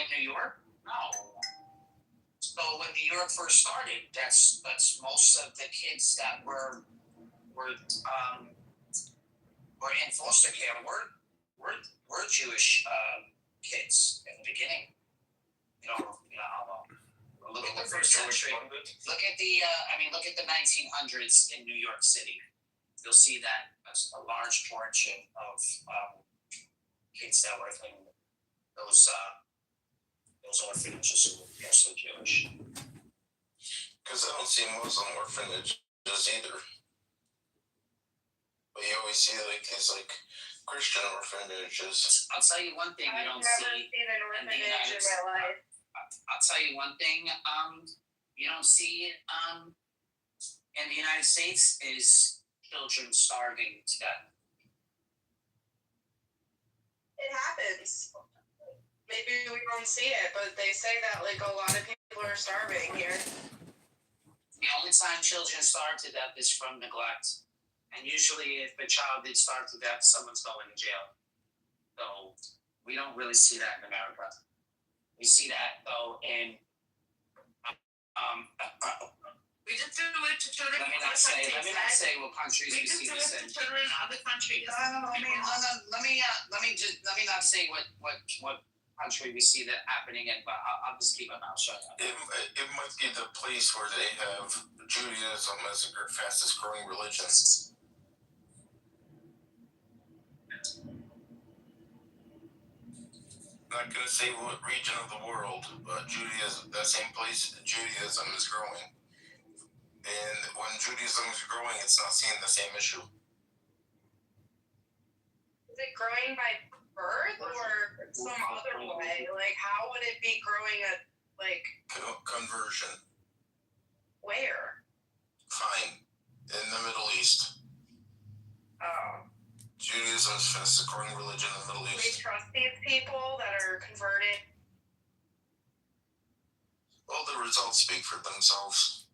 in New York? No. So when New York first started, that's most of the kids that were in foster care were Jewish kids in the beginning. Look at the first century. Look at the 1900s in New York City. You'll see that a large portion of kids that were in those orphanages were mostly Jewish. Because I don't see Muslim orphanages either. But you always see these Christian orphanages. I'll tell you one thing you don't see. I've never seen an orphanage in my life. I'll tell you one thing you don't see in the United States is children starving to death. It happens. Maybe we don't see it, but they say that a lot of people are starving here. The only time children starve to death is from neglect. And usually if a child did starve to death, someone's going to jail. So we don't really see that in America. We see that, though, in... we just do it to children. Let me not say what countries we see this in. We just do it to children in other countries. Let me not say what country we see that happening in, but I'll just keep my mouth shut. It might be the place where they have Judaism as the fastest growing religion. I'm not going to say what region of the world, but Judaism, that same place, Judaism is growing. And when Judaism is growing, it's not seeing the same issue. Is it growing by birth or some other way? How would it be growing at, conversion. Where? Fine. In the Middle East. Oh. Judaism is the fastest growing religion in the Middle East. Do we trust these people that are converted? Well, the results speak for themselves.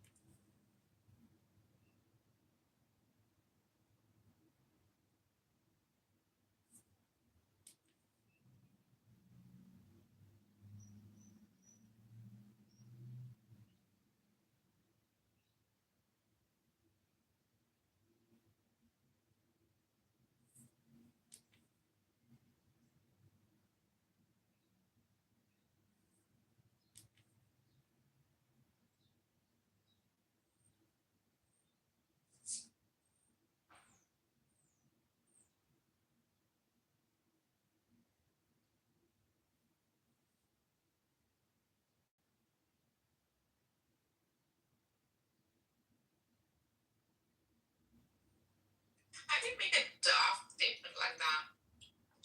I didn't make a daft statement like that.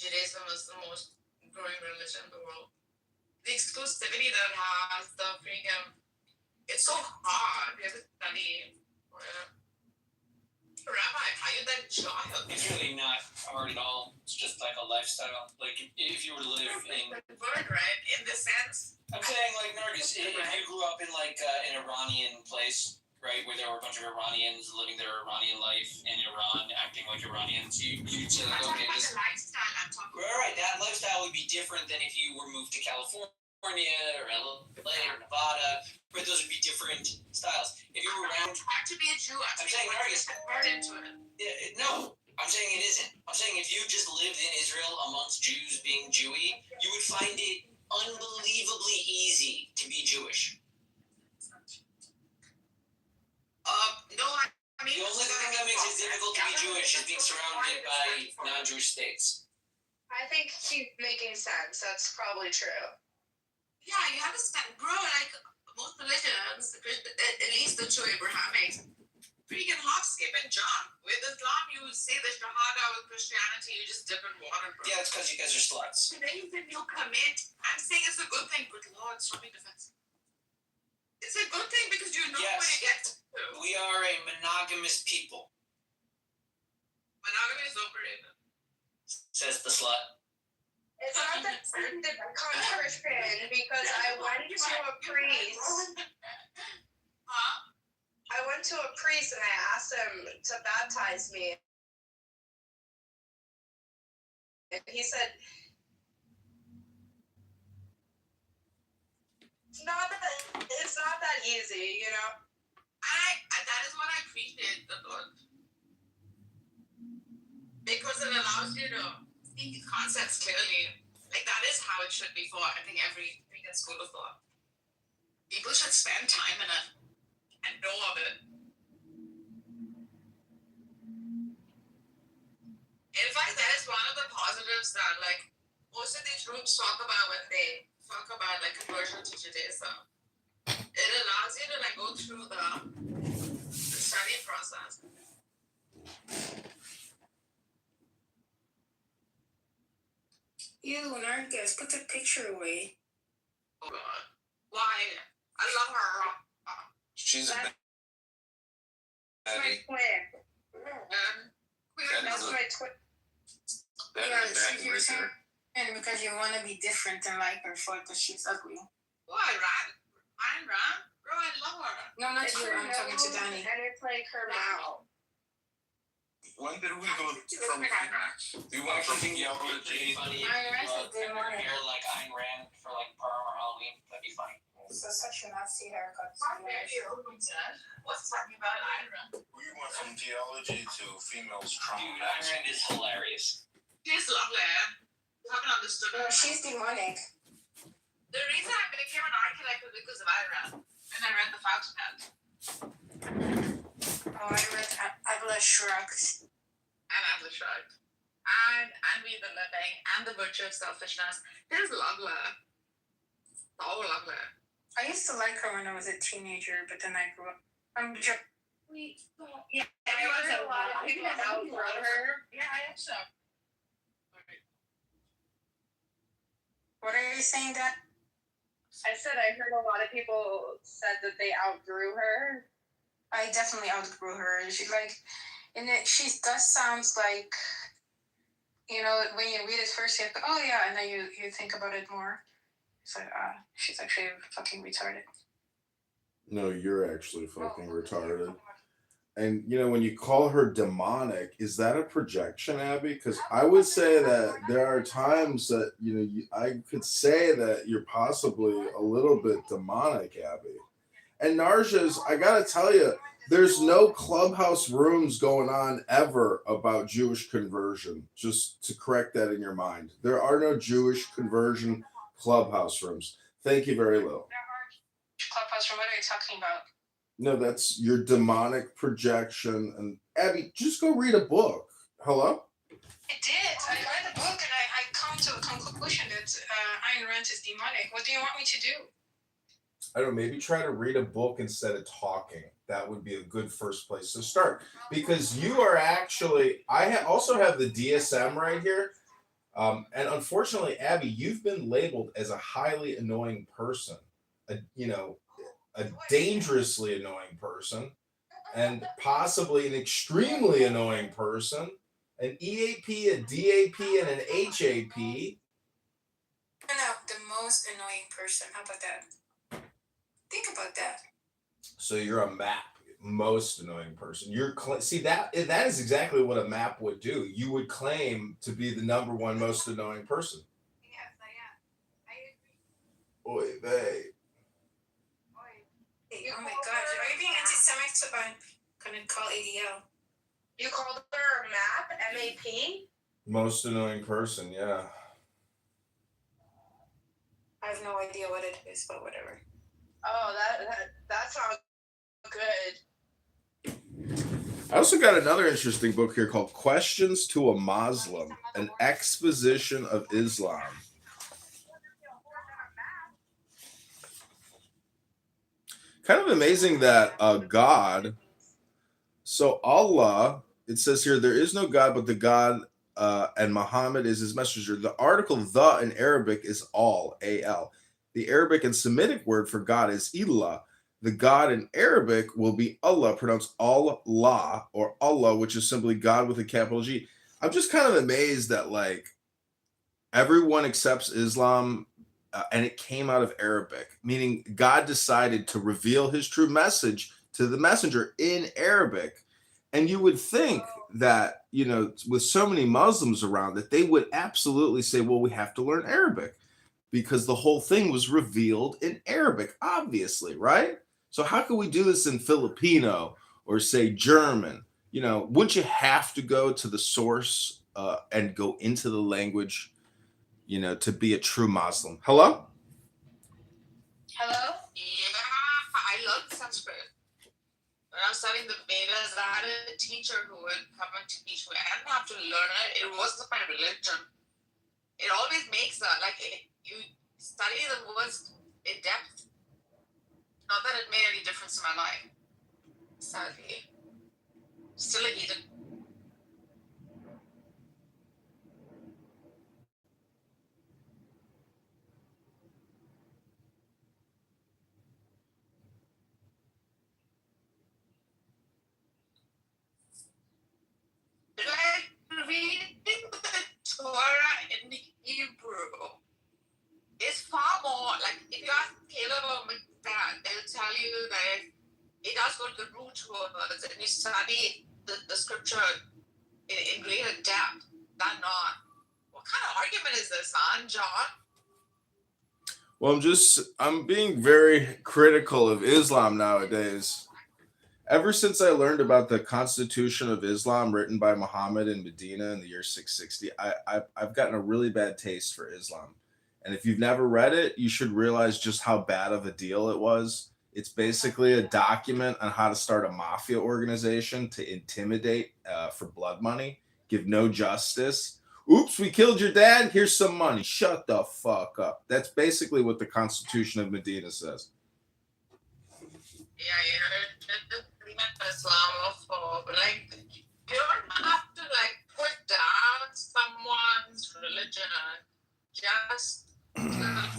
Judaism is the most growing religion in the world. The exclusivity that it has, the freedom, it's so hard. We have to study. Rabbi, how you that child? It's really not hard at all. It's just like a lifestyle. If you were to live in... Word, right? In the sense... I'm saying, Nargis, if you grew up in, an Iranian place, right, where there were a bunch of Iranians living their Iranian life in Iran, acting like Iranians, you'd say, okay, this... the lifestyle I'm talking about. Right, that lifestyle would be different than if you were moved to California or LA or Nevada, where those would be different styles. If you were around... It's hard to be a Jew. I'm saying, Nargis... Converted to it. No, I'm saying it isn't. I'm saying if you just lived in Israel amongst Jews being Jewy, you would find it unbelievably easy to be Jewish. No, I mean... The only thing that makes it difficult to be Jewish is being surrounded by non-Jewish states. I think he's making sense. That's probably true. Yeah, you understand, bro, most religions, at least the two Abrahamic, freaking hop, skip, and jump. With Islam, you say the Shahada. With Christianity, you just dip in water, bro. Yeah, it's because you guys are sluts. And then you commit. I'm saying it's a good thing. Good Lord, stop being defensive. It's a good thing because you know Yes. where to get to. We are a monogamous people, Monogamy is overrated. says the slut. It's not the Congressman because I went to a priest. Huh? I went to a priest and I asked him to baptize me. And he said, easy, you know. That is what I appreciate the book, because it allows you to see these concepts clearly. Like that is how it should be for I think every vegan school of thought. People should spend time in it and know of it. In fact, that is one of the positives that like most of these groups talk about when they talk about like conversion to Judaism. It allows you to like go through the study process. Ew, Narcos, put the picture away. Oh God. Why? I love her. She's a That's my baddie. twin. That's my twin. That Yeah, is a baddie you're right there. saying because you want to be different and like her for because she's ugly. Why, Ran? I'm Ran? Bro, I love her. No, not It's you. her I'm talking to nose, Danny. and it's like her mouth. When did we go from? We went from yellow to Pretty Jade. funny. I realized they Her wanted- hair like Ayn Rand for like prom or Halloween. That'd be funny. So such a Nazi haircut. What's talking about Ira? We went from theology to females Dude, trauma. Ayn Rand is hilarious. She's lovely. Haven't understood No, her. she's demonic. The reason I became an architect was because of Ira. And I read The Fountainhead. Oh, I read Atlas Shrugged. And Atlas Shrugged. And We the Living. And The Virtue of Selfishness. She's lovely. So lovely. I used to like her when I was a teenager, but then I grew up. I'm just. Yeah, I heard a lot of people outgrow her. Yeah, I am so. What are you saying, Dad? I said I heard a lot of people said that they outgrew her. I definitely outgrew her. She like, and she does sounds like, you know, when you read it first, you go, oh yeah, and then you think about it more. It's like, she's actually fucking retarded. No, you're actually fucking retarded. And you know, when you call her demonic, is that a projection, Abby? Because I would say that there are times that I could say that you're possibly a little bit demonic, Abby. And Narja's, I gotta tell you, there's no clubhouse rooms going on ever about Jewish conversion. Just to correct that in your mind, there are no Jewish conversion clubhouse rooms. Thank you very little. Clubhouse room, what are you talking about? No, that's your demonic projection. And Abby, just go read a book. Hello? I did. I read the book and I come to a conclusion that Ayn Rand is demonic. What do you want me to do? I don't know, maybe try to read a book instead of talking. That would be a good first place to start. Because you are actually, also have the DSM right here. And unfortunately, Abby, you've been labeled as a highly annoying person. A dangerously annoying person, and possibly an extremely annoying person, an EAP, a DAP, and an HAP. No, the most annoying person. How about that? Think about that. So you're a MAP, most annoying person. See that is exactly what a MAP would do. You would claim to be the number one most annoying person. Yes, I am. I agree. Oy vey. Oh my god, are you being anti-Semitic? So I'm gonna call ADL. You called her a MAP? M-A-P? Most annoying person, yeah. I have no idea what it is, but whatever. Oh, that sounds good. I also got another interesting book here called Questions to a Muslim, an exposition of Islam. Kind of amazing that God, so Allah, it says here, there is no God but the God, and Muhammad is his messenger. The article the in Arabic is all, A-L. The Arabic and Semitic word for God is Ilah. The God in Arabic will be Allah, pronounced Allah, or Allah, which is simply God with a capital G. I'm just kind of amazed that like everyone accepts Islam, and it came out of Arabic, meaning God decided to reveal his true message to the messenger in Arabic. And you would think that, with so many Muslims around, that they would absolutely say, well, we have to learn Arabic because the whole thing was revealed in Arabic, obviously, right? So how can we do this in Filipino or say German? You know, wouldn't you have to go to the source and go into the language, you know, to be a true Muslim? Hello? Hello? Yeah, I love Sanskrit. When I was studying the Vedas, I had a teacher who would come and teach me. I didn't have to learn it. It wasn't my religion. It always makes you study the words in depth. Not that it made any difference in my life. Sadly. Still a heathen. Like reading the Torah in Hebrew is far more like if you ask Caleb or McDad, they'll tell you that it does go to the root words and you study the scripture in greater depth than not. What kind of argument is this, John? Well, I'm being very critical of Islam nowadays. Ever since I learned about the Constitution of Islam written by Muhammad in Medina in the year 660, I've gotten a really bad taste for Islam. And if you've never read it, you should realize just how bad of a deal it was. It's basically a document on how to start a mafia organization to intimidate for blood money, give no justice. Oops, we killed your dad. Here's some money. Shut the fuck up. That's basically what the Constitution of Medina says. Yeah, you're Islamophobe. Like, you don't have to like put down someone's religion. Just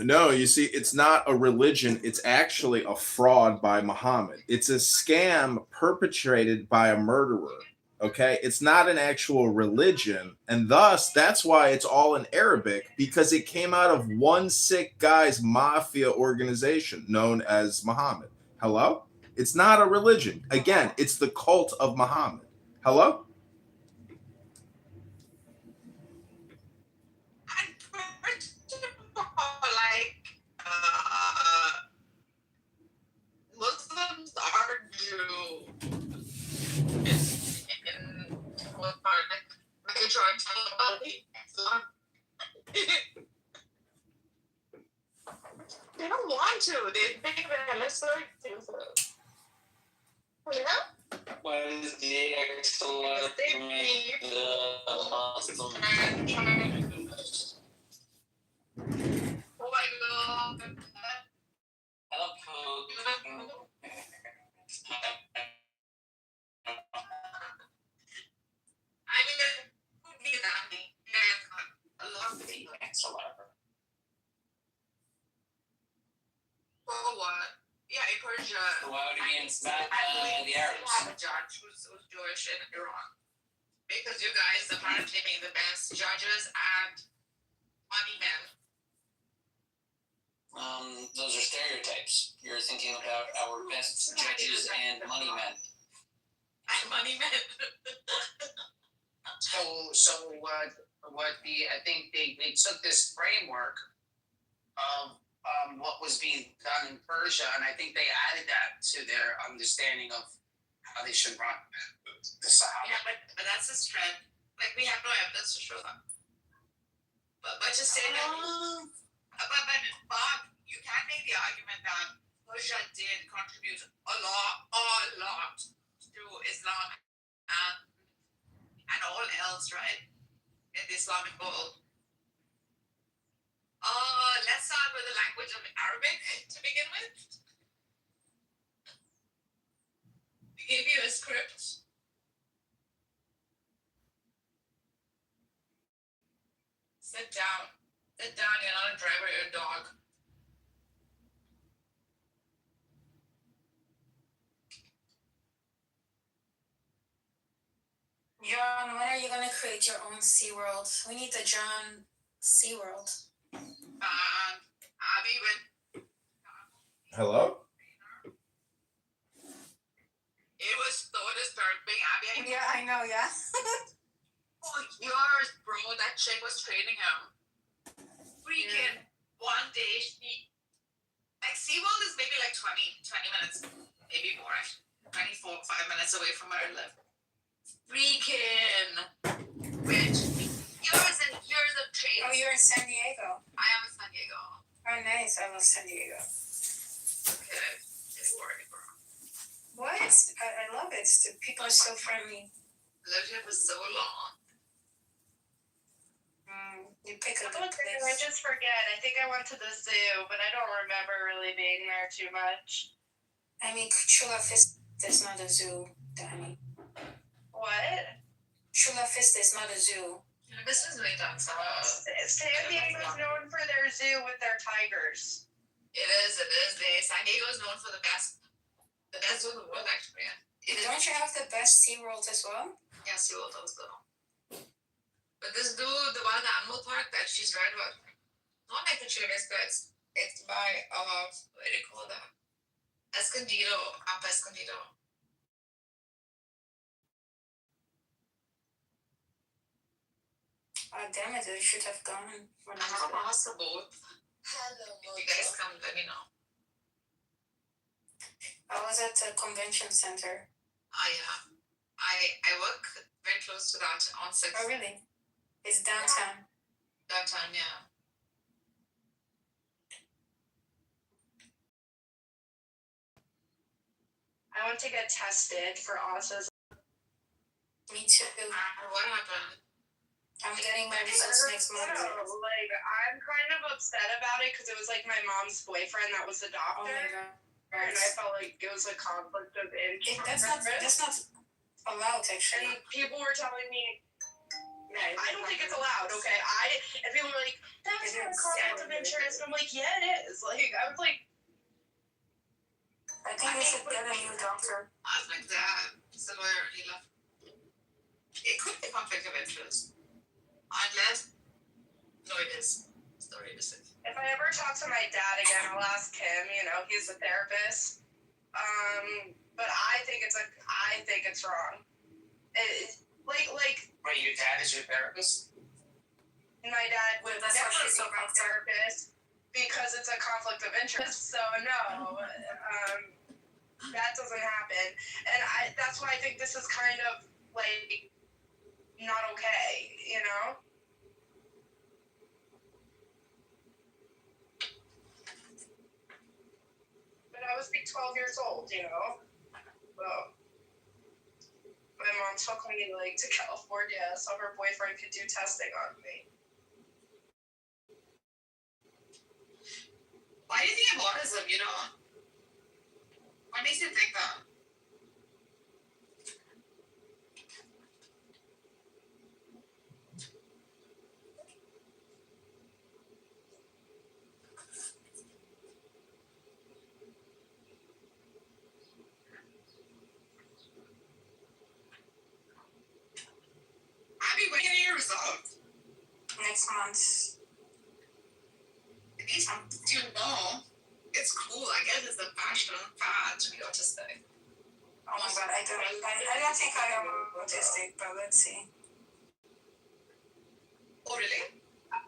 No, you see, it's not a religion. It's actually a fraud by Muhammad. It's a scam perpetrated by a murderer. Okay, it's not an actual religion, and thus that's why it's all in Arabic, because it came out of one sick guy's mafia organization known as Muhammad. Hello? It's not a religion. Again, it's the cult of Muhammad. Hello? like Muslims argue in what part like a joint Islam. They don't want to. They think that let's like do this. You know? What is the excellent They make need the Muslim and trying to do this. Oh my god. I love code. I mean, it could be that a lot of people. Oh, what? Yeah, in Persia. Why would it be in I believe the Arabs? have a judge who's Jewish in Iran. Because you guys apparently make the best judges and money men. Those are stereotypes. You're thinking about our best judges and money men. And money men. So what I think they took this framework of what was being done in Persia, and I think they added that to their understanding of how they should run the Sahaba. Yeah, but that's a strength. Like, we have no evidence to show that. But just say that. But you can make the argument that Persia did contribute a lot to Islam and all else, right? In the Islamic world. Let's start with the language of Arabic to begin with. We gave you a script. Sit down. Sit down, you're not a driver, you're a dog. John, when are you gonna create your own SeaWorld? We need the John SeaWorld. Abby went. Hello? It was so disturbing, Abby. Yeah, I know, yeah. For years, bro, that chick was training him. Freaking one day, she like SeaWorld is maybe like 20 minutes, maybe more, 24, 5 minutes away from where I live. Freaking rich. Years of trade. Oh, you're in San Diego. I am in San Diego. Oh, nice. I love San Diego. Okay. It's boring, bro. What? I love it. The people are so friendly. Lived here for so long. You pick a I good place. just forget. I think I went to the zoo, but I don't remember really being there too much. I mean, Chula Vista is not a zoo, Danny. What? Chula Vista is not a zoo. This is really done so. San Diego's known for their zoo with their tigers. It is. San Diego is known for the best zoo in the world, actually. Don't you have the best SeaWorld as well? Yeah, SeaWorld does though. But this dude, the one at the animal park that she's right about, not like the Chili's, but it's by what do you call that? Escondido, up Escondido. Damn it, I should have gone when I was I'm there. possible. Hello, if you guys come, let me know. I was at the convention center. Oh yeah, I work very close to that on 6th. Oh, really? It's downtown. Downtown, yeah. I want to get tested for autism. Me too. What happened? I'm getting my results next month. Like, I'm kind of upset about it because it was like my mom's boyfriend that was the Oh doctor, my god. and I felt like it was a conflict of interest. That's not allowed actually. And people were telling me, I don't think it's allowed. Okay, and people were like, that's not a conflict of interest. And I'm like, yeah, it is. Like, I was like, I think we should get a new doctor. I was like that. He's a lawyer. He left. It could be conflict of interest. Unless, no, it is. Story is it. if I ever talk to my dad again, I'll ask him. You know, he's a therapist. But I think it's wrong. Like. Wait, your dad is your therapist? My dad would That's why never she's be so my upset. therapist because it's a conflict of interest. So no, that doesn't happen. And that's why I think this is kind of like not okay, you know? But I was like 12 years old, you know? Well, my mom took me like to California so her boyfriend could do testing on me. Why do you think of autism, you know? What makes you think that? Abby, when are you getting your results? Next month. At least you know. It's cool. I guess it's a fad to be autistic. Oh my god, I don't think I am autistic, but let's see. Oh, really? I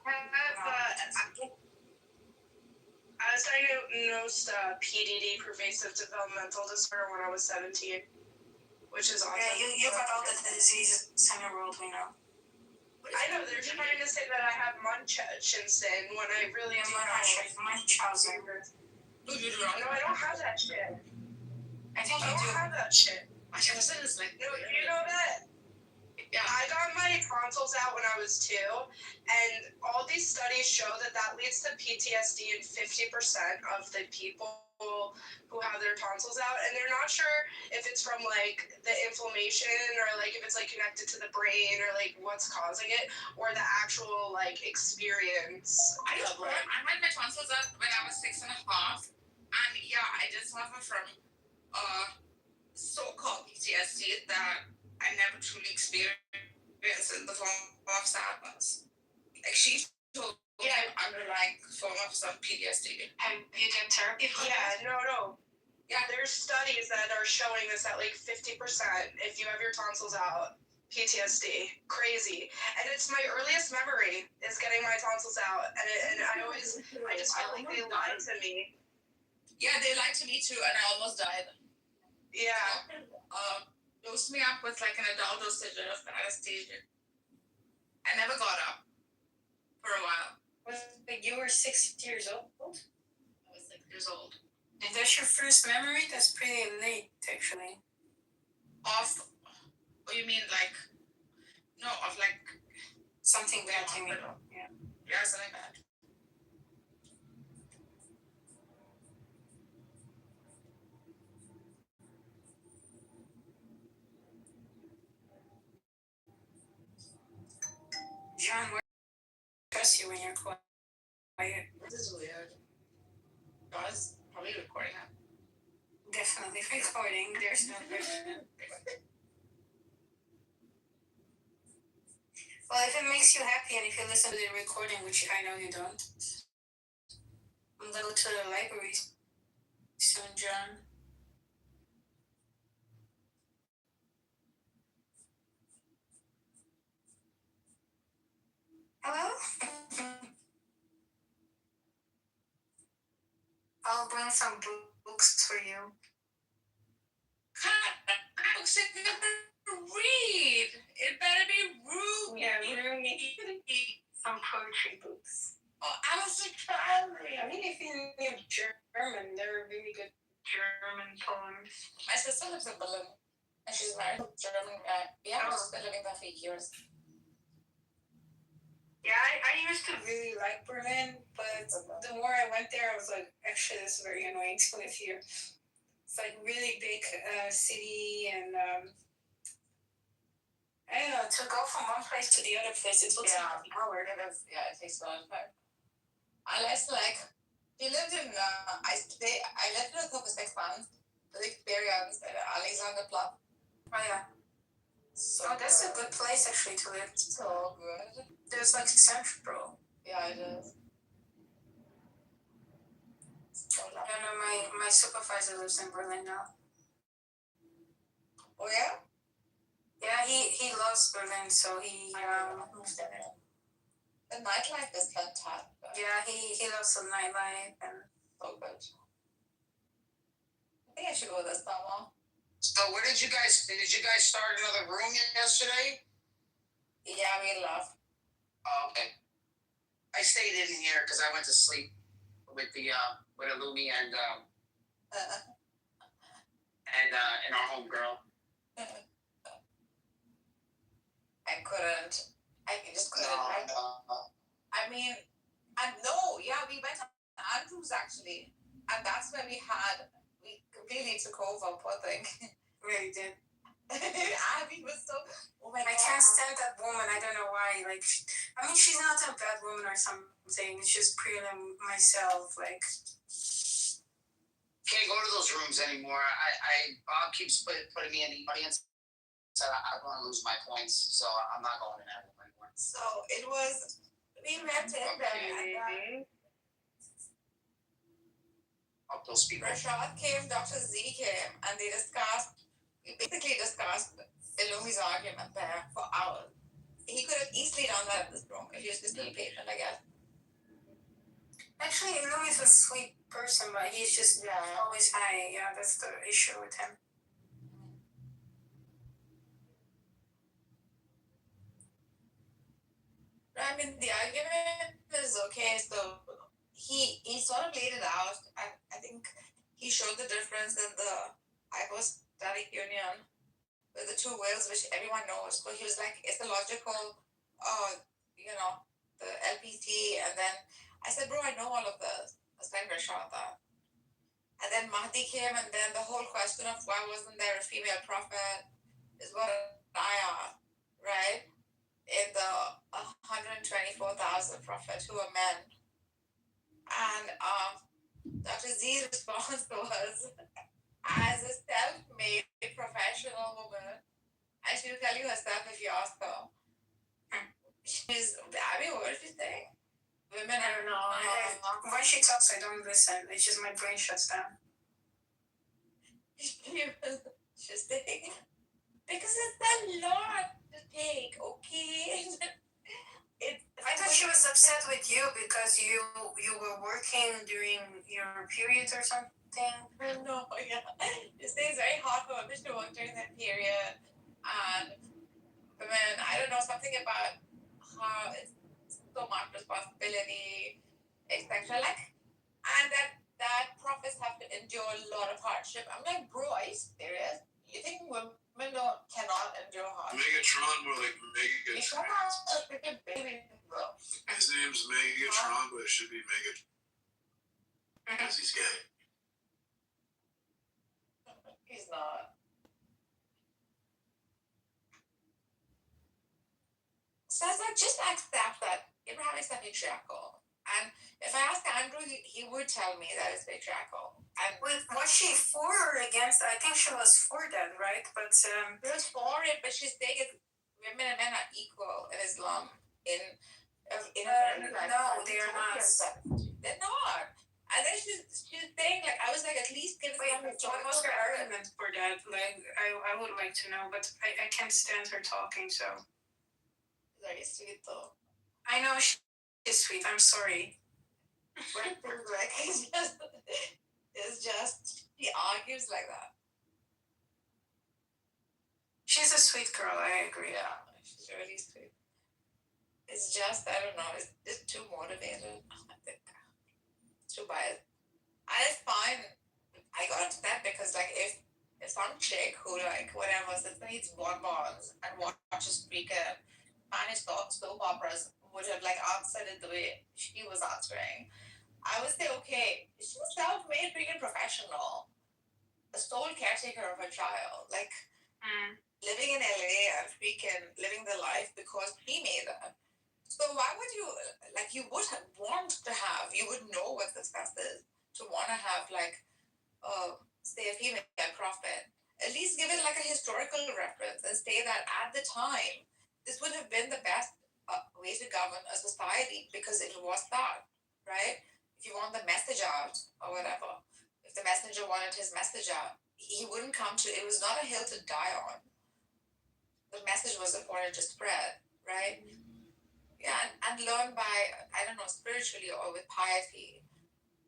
was diagnosed PDD, pervasive developmental disorder, when I was 17, which is awesome. Yeah, you got all the diseases in the world we know. I know, they're trying to say that I have Munchausen when I really do Munchausen. No, I don't have that shit. I think I you don't do. have that shit. Munchausen is like, No, you know that? yeah. I got my tonsils out when I was 2, and all these studies show that leads to PTSD in 50% of the people who have their tonsils out, and they're not sure if it's from like the inflammation or like if it's like connected to the brain or like what's causing it or the actual like experience. I had my tonsils out when I was 6.5, and yeah, I did suffer from so-called PTSD that I never truly experienced in the form of sadness. Like she told me underlying form of some PTSD. Have you done therapy for that? Yeah, no. Yeah, there's studies that are showing this at like 50% if you have your tonsils out. PTSD, crazy, and it's my earliest memory is getting my tonsils out, and I just feel like they lied to me. Yeah, they lied to me too, and I almost died. Yeah. Dosed me up with like an adult dosage of anesthesia. I never got up for a while. But you were 6 years old? I was 6 years old. If that's your first memory, that's pretty late, actually. Of, what do you mean, like, no, of like, Something bad came in. yeah, something bad. John, where trust you when you're quiet? This is weird. Guys, probably recording it. Definitely recording. There's no question. Well, if it makes you happy and if you listen to the recording, which I know you don't, I'm gonna go to the library soon, John. Hello? I'll bring some books for you. Books I can never read. It better be rude. Yeah, some poetry books. Oh, I was a child. I mean, if you knew German, there are really good German poems. My sister lives in Berlin, and she's married to a German guy. Yeah, she's been living there for years. Yeah, I used to really like Berlin, but the more I went there, I was like, actually, this is very annoying to live here. It's like really big city, and I don't know, to go from one place to the other place, it looks like an hour. Yeah, it takes a long time. Unless, like, we lived in, I lived in Kitover for 6 months, the experience at Alexanderplatz. Oh, yeah. So that's a good place, actually, to live. So good. There's like central. Yeah, it is. So I don't know, my supervisor lives in Berlin now. Oh, yeah? Yeah, he loves Berlin, so he moved there. The nightlife is fantastic. Yeah, he loves the nightlife and so good. I think I should go this summer. So where did you guys start another room yesterday? Yeah, we left. Oh, okay. I stayed in here because I went to sleep with Illumi and our homegirl. I couldn't. I just couldn't. I mean, we went to Andrews actually, and that's where we completely took over. Poor thing. really did. Abby was so. Oh my I God. can't stand that woman. I don't know why. Like, I mean, she's not a bad woman or something. It's just Priya myself. Like, Can't go to those rooms anymore. Bob keeps putting me in the audience. So I don't want to lose my points, so I'm not going in that room anymore. So it was. We went in there. Up those people. Rashad came, Dr. Z came, and we basically discussed Illumi's argument there for hours. He could have easily done that in this room if he was just being patient, I guess. actually, Illumi's a sweet person, but he's just always high. Yeah, that's the issue with him. I mean, the argument is okay. So he sort of laid it out. I think he showed the difference in the hypostatic union with the two wills, which everyone knows. So he was like, it's the logical, the LPT. And then I said, bro, I know all of this. I was like, Rashad that. And then Mahdi came, and then the whole question of why wasn't there a female prophet is what I asked, right? In the 124,000 prophets who were men. And Dr. Z's response was, as a self-made professional woman, and she will tell you herself if you ask her. What is she saying? Women, I don't know. When she talks, I don't listen. It's just my brain shuts down. She's saying, because it's a lot to take, okay? I thought she was upset with you because you were working during your period or something. thing. No, yeah. It stays very hard for women to work during that period. And women, I don't know, something about how it's so much responsibility, etc. Like, and that prophets have to endure a lot of hardship. I'm like, bro, are you serious? You think women cannot endure hardship? Megatron, more like It's so Megatron. much a freaking baby, bro. His name's Megatron, but it should be Megatron because he's gay. He's not. So I was like, just accept that Abraham is a patriarchal. And if I ask Andrew, he would tell me that it's patriarchal. And Was she for or against? I think she was for that, right? But she was for it, but she's saying it, women and men are equal in Islam. No, they are not. They're not. And then she's saying, like, I was like, at least give us Wait, some what was her argument for that? Like, I would like to know, but I can't stand her talking, so. Very sweet though. I know she's sweet, I'm sorry. But like, it's just, he argues like that. She's a sweet girl, I agree. Yeah, she's really sweet. It's just, I don't know, it's just too motivated. I think it's too biased. And it's fine. I got into that because, like, if some chick who, like, whatever, sits and eats bonbons and watches Freakin' and his soap operas would have, like, answered it the way she was answering, I would say, okay, she's a self-made freaking professional, a sole caretaker of her child, like, living in LA and freaking living the life because he made it. So why would you, like, you would want to have, you would know what success is, to want to have, like, say a female prophet. At least give it, like, a historical reference and say that at the time, this would have been the best way to govern a society because it was that, right? If you want the message out or whatever, if the messenger wanted his message out, he wouldn't come to, it was not a hill to die on. The message was important to spread, right? Yeah, and learn by, I don't know, spiritually or with piety.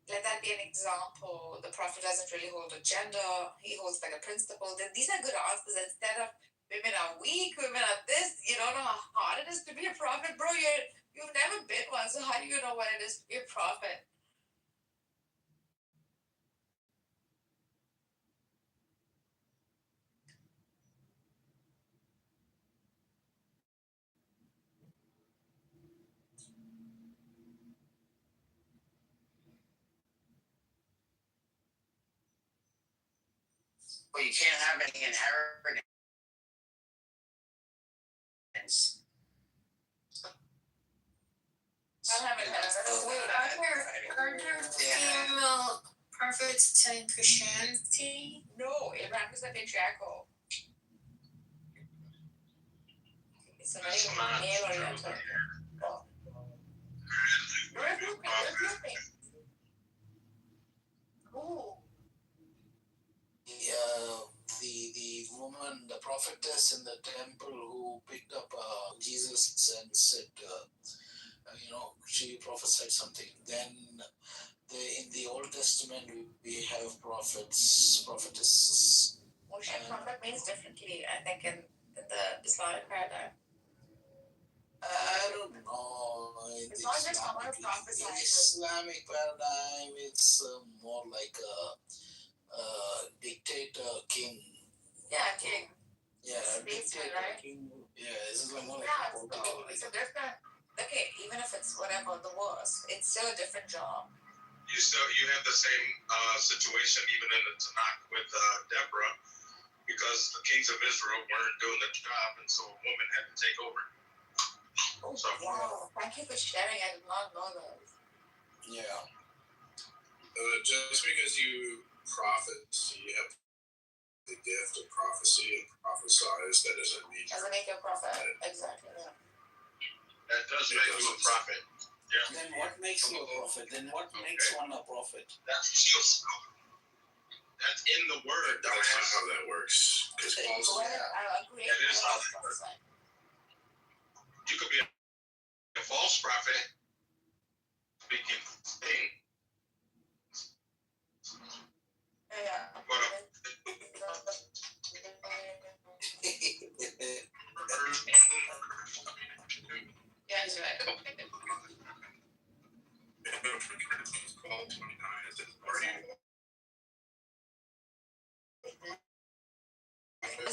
Let that be an example. The prophet doesn't really hold a gender. He holds like a principle. These are good answers instead of women are weak, women are this. You don't know how hard it is to be a prophet. Bro, you've never been one, so how do you know what it is to be a prophet? Well, you can't have any inheritance. I don't have it. Wait, aren't there female prophets in Christianity? No, Abraham is a patriarchal. It's a very male oriented. Ooh. The woman, the prophetess in the temple who picked up Jesus and said, she prophesied something. Then in the Old Testament we have prophets, prophetesses. Moshe prophet means differently, I think, in the Islamic paradigm. I don't know. It's not just someone who prophesies. In Islamic paradigm, it's more like a dictator king. Yeah, king. Yeah, Statesman, dictator right? king. Yeah, this is like more like Yeah, a so political. it's a different. Okay, even if it's whatever the worst, it's still a different job. You have the same situation even in the Tanakh with Deborah, because the kings of Israel weren't doing the job, and so a woman had to take over. Oh, So, wow. Thank you for sharing. I did not know that. Yeah. Just because you you have the gift of prophecy and prophesize, that doesn't mean Doesn't make you a prophet. Exactly. Yeah. that does make you a prophet. Yeah. Then what makes you a prophet? Then what makes one a prophet? That's in the word. that's not how that works. Because Go Paul ahead. I agree. That is how That's what I'm saying. You could be a false prophet speaking thing.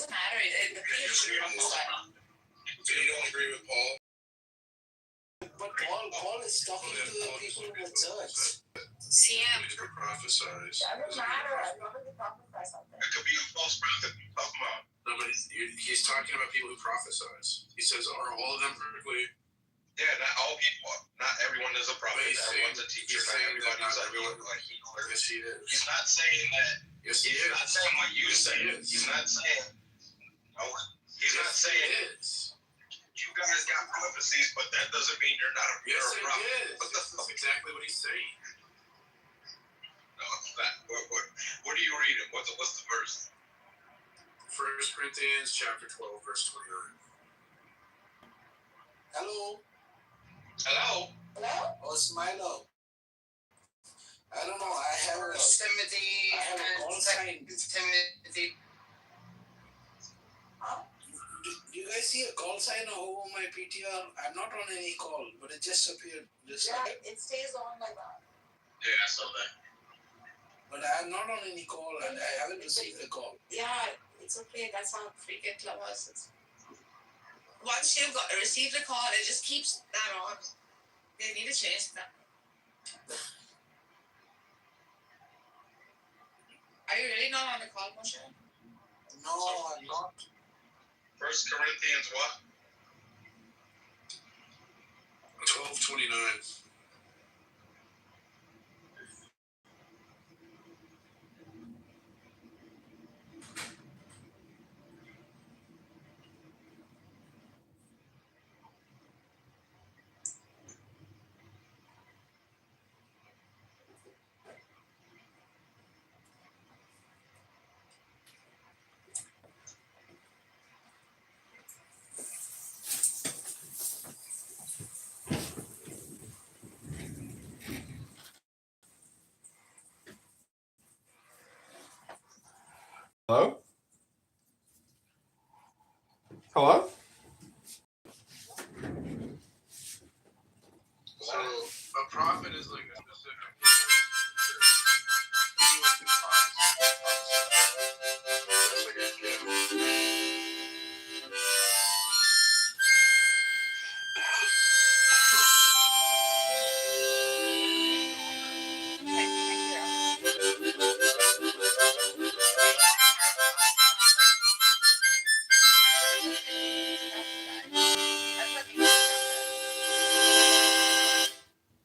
doesn't matter. The thing is, you should prophesy. So you don't agree with Paul? But Paul is talking to the people in the church. CM. He never prophesies. Doesn't matter. As long as you prophesy something. It could be a false prophet. Talk about. No, but he's talking about people who prophesize. He says, are all of them perfectly? Yeah, not all people. Not everyone is a prophet. But he's Everyone's a teacher. he's Not saying that everybody's not like everyone. like he clearly. Yes, he is. He's not saying that. Yes, he He's is. not saying what you Yes, say. he is. He's not saying. Oh, he's not Yes, saying he is. you guys got prophecies, but that doesn't mean you're not a Yes, you're a it prophet. is. What the This fuck? is exactly what he's saying. No, it's not. What are you reading? What's the verse? 1 Corinthians chapter 12, verse 29. Hello? Hello. Hello? Oh, Smilo. I don't know. I have a Timothy. I have a call sign. Timothy. Do you guys see a call sign over my PTR? I'm not on any call, but it just appeared. It stays on like that. Yeah, I saw that. But I'm not on any call and I haven't received a call. Yeah, it's okay. That's how freaking Clubhouse is. Once you've received a call, it just keeps that on. They need to change that. Are you really not on the call, Moshe? No, I'm not. 1 Corinthians what? 12:29. Hello? Hello? So a prophet is like a specific.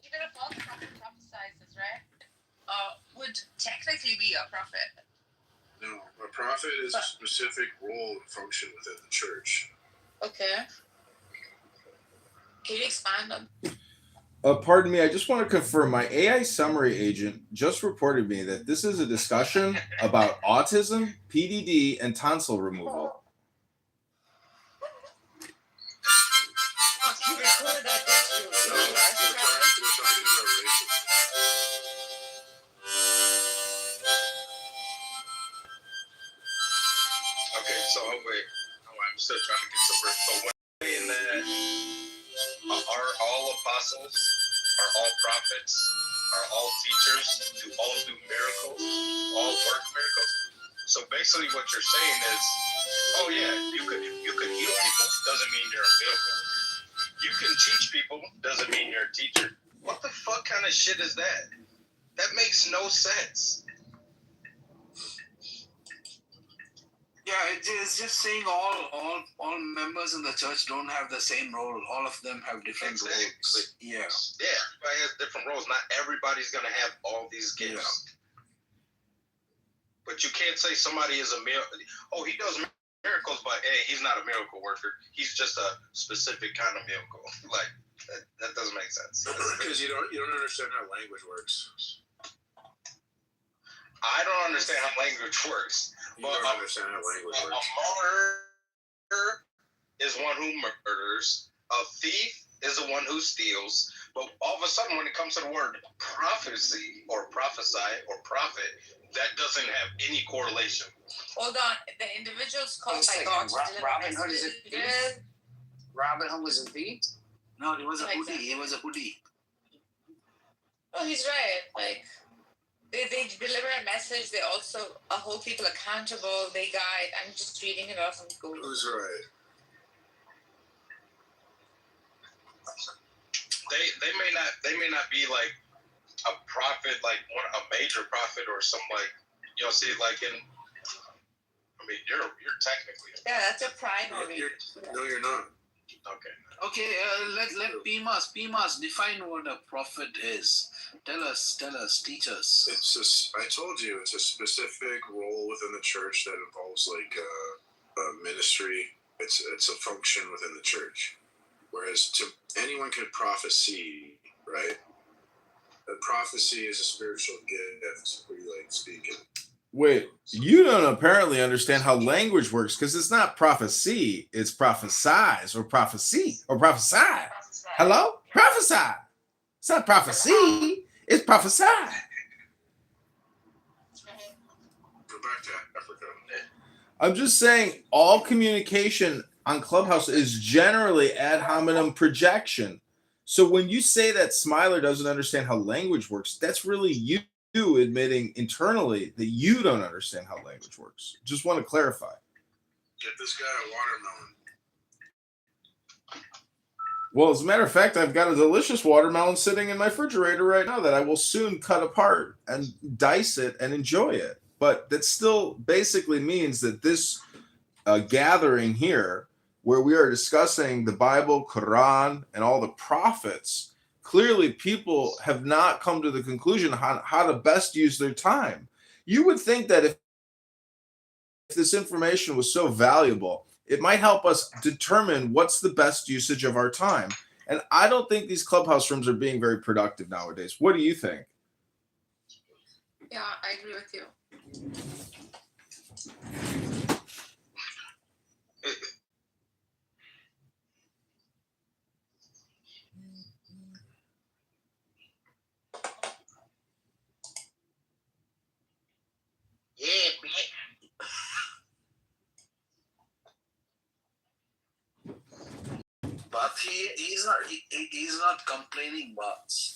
Even a false prophet prophesizes, right? Would technically be a prophet. No, a prophet is a specific role and function within the church. Okay. Can you expand on? Pardon me, I just want to confirm my AI summary agent just reported me that this is a discussion about autism, PDD, and tonsil removal. You recorded that, didn't you? No, we're talking about racism. Okay, so wait. Oh, I'm still trying to get some verse. So when saying that are all apostles, are all prophets, are all teachers, do all do miracles, all work miracles? So basically what you're saying is, oh yeah, you could heal people, doesn't mean you're a miracle. You can teach people, doesn't mean you're a teacher. What the fuck kind of shit is that? That makes no sense. Yeah, it's just saying all members in the church don't have the same role. All of them have different Exactly. roles. Yeah. Yeah, everybody has different roles. Not everybody's gonna have all these gifts. Yeah. But you can't say somebody is a miracle. Oh, he does miracles, but hey, he's not a miracle worker. He's just a specific kind of miracle. Like that doesn't make sense. Because you don't understand how language works. I don't understand how language works. You don't understand how language A works. murderer is one who murders. A thief is the one who steals. But all of a sudden, when it comes to the word prophecy or prophesy or prophet, that doesn't have any correlation. Hold on. The individuals called by One God second. to deliver Robin Hood is a messages. Robin Hood was a thief? No, it was a Like hoodie. that. It was a hoodie. Oh, he's right. Like, They deliver a message. They also hold people accountable. They guide. I'm just reading it off of Google. Who's right? They may not be like a prophet, like a major prophet or some like, you know, see, like in, I mean, you're technically. Yeah, that's a primary. No, you're not. Okay. Okay, let Pimas define what a prophet is. Tell us, teach us. It's just, I told you, it's a specific role within the church that involves like a ministry. It's a function within the church. Whereas anyone can prophesy, right? A prophecy is a spiritual gift, where you like speaking. Wait, you don't apparently understand how language works because it's not prophecy, it's prophesize or prophecy or prophesy. Hello? Prophesy. It's not prophecy, it's prophesy. Go back to Africa. I'm just saying all communication on Clubhouse is generally ad hominem projection. So when you say that Smiler doesn't understand how language works, that's really you admitting internally that you don't understand how language works. Just want to clarify. Get this guy a watermelon. Well, as a matter of fact, I've got a delicious watermelon sitting in my refrigerator right now that I will soon cut apart and dice it and enjoy it. But that still basically means that this gathering here, where we are discussing the Bible, Quran, and all the prophets, clearly people have not come to the conclusion how to best use their time. You would think that if this information was so valuable, it might help us determine what's the best usage of our time. And I don't think these Clubhouse rooms are being very productive nowadays. What do you think? Yeah, I agree with you. Yeah, But he's not complaining much.